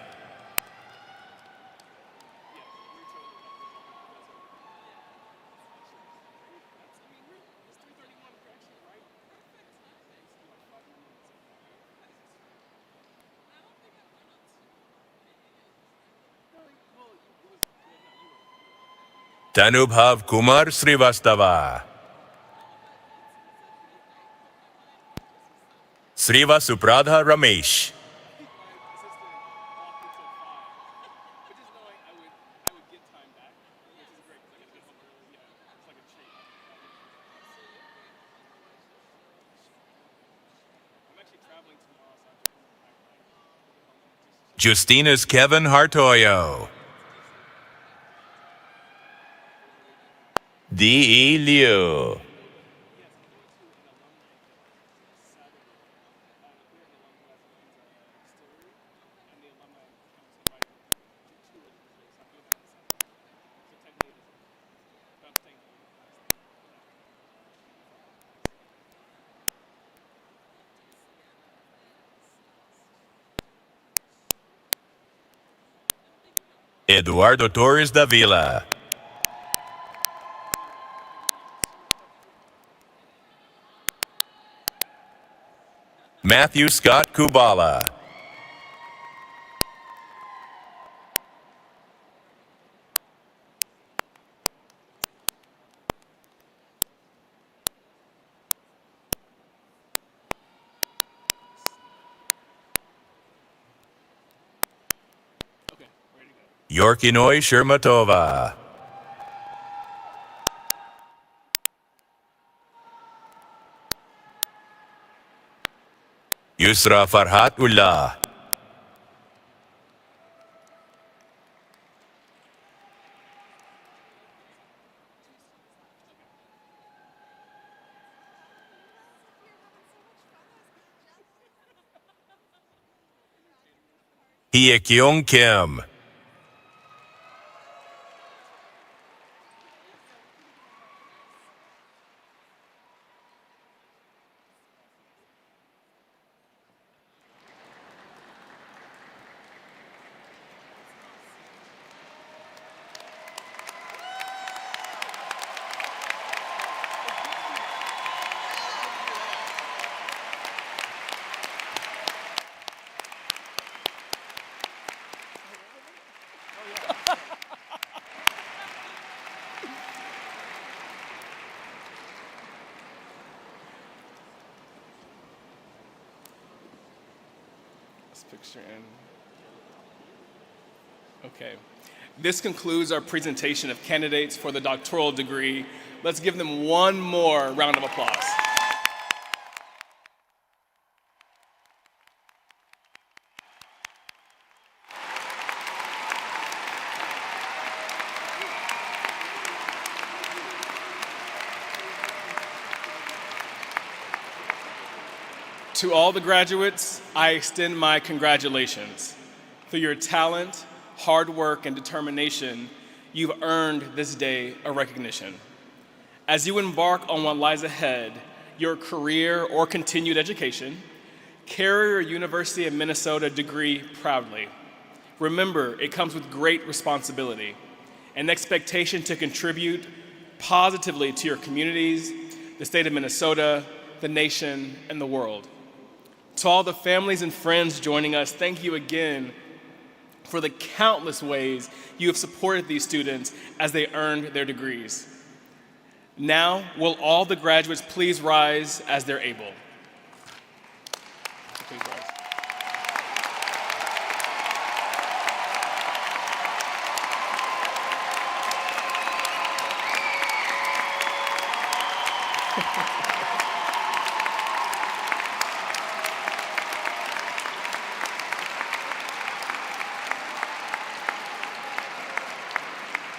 Tanubhav Kumar Srivastava, Srivasupradha Ramesh. Justinus Kevin Hartoyo, D.E. Liu. Eduardo Torres Davila, Matthew Scott Kubala, Yorkinoi Shermatova, Yusra Farhat Ullah, Hye-Kyung Kim, Picture in. Okay. This concludes our presentation of candidates for the doctoral degree. Let's give them one more round of applause. To all the graduates, I extend my congratulations. Through your talent, hard work, and determination, you've earned this day a recognition. As you embark on what lies ahead, your career or continued education, carry your University of Minnesota degree proudly. Remember, it comes with great responsibility, an expectation to contribute positively to your communities, the state of Minnesota, the nation, and the world. To all the families and friends joining us, thank you again for the countless ways you have supported these students as they earned their degrees. Now, will all the graduates please rise as they're able? Please rise.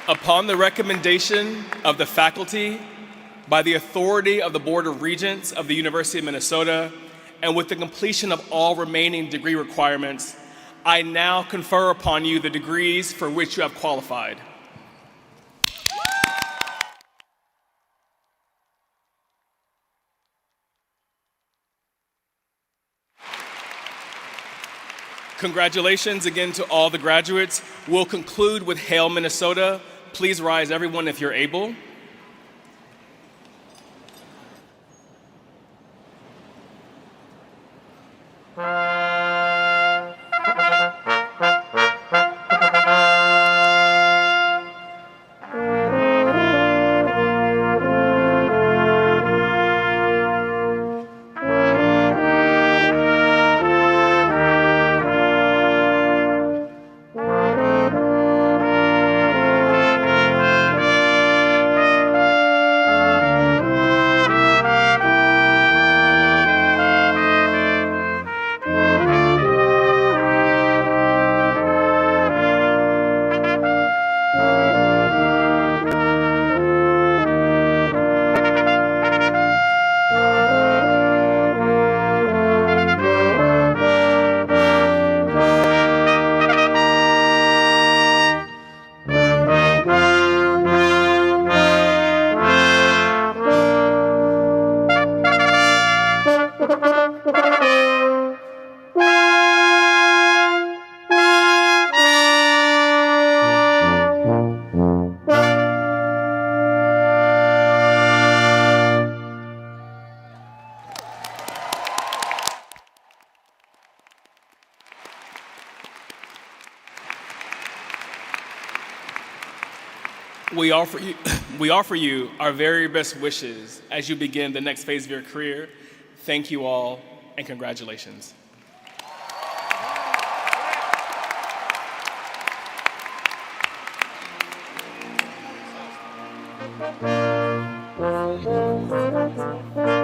Upon the recommendation of the faculty, by the authority of the Board of Regents of the University of Minnesota, and with the completion of all remaining degree requirements, I now confer upon you the degrees for which you have qualified. Congratulations again to all the graduates. We'll conclude with Hail Minnesota. Please rise, everyone, if you're able. We offer you our very best wishes as you begin the next phase of your career. Thank you all, and congratulations. Thank you.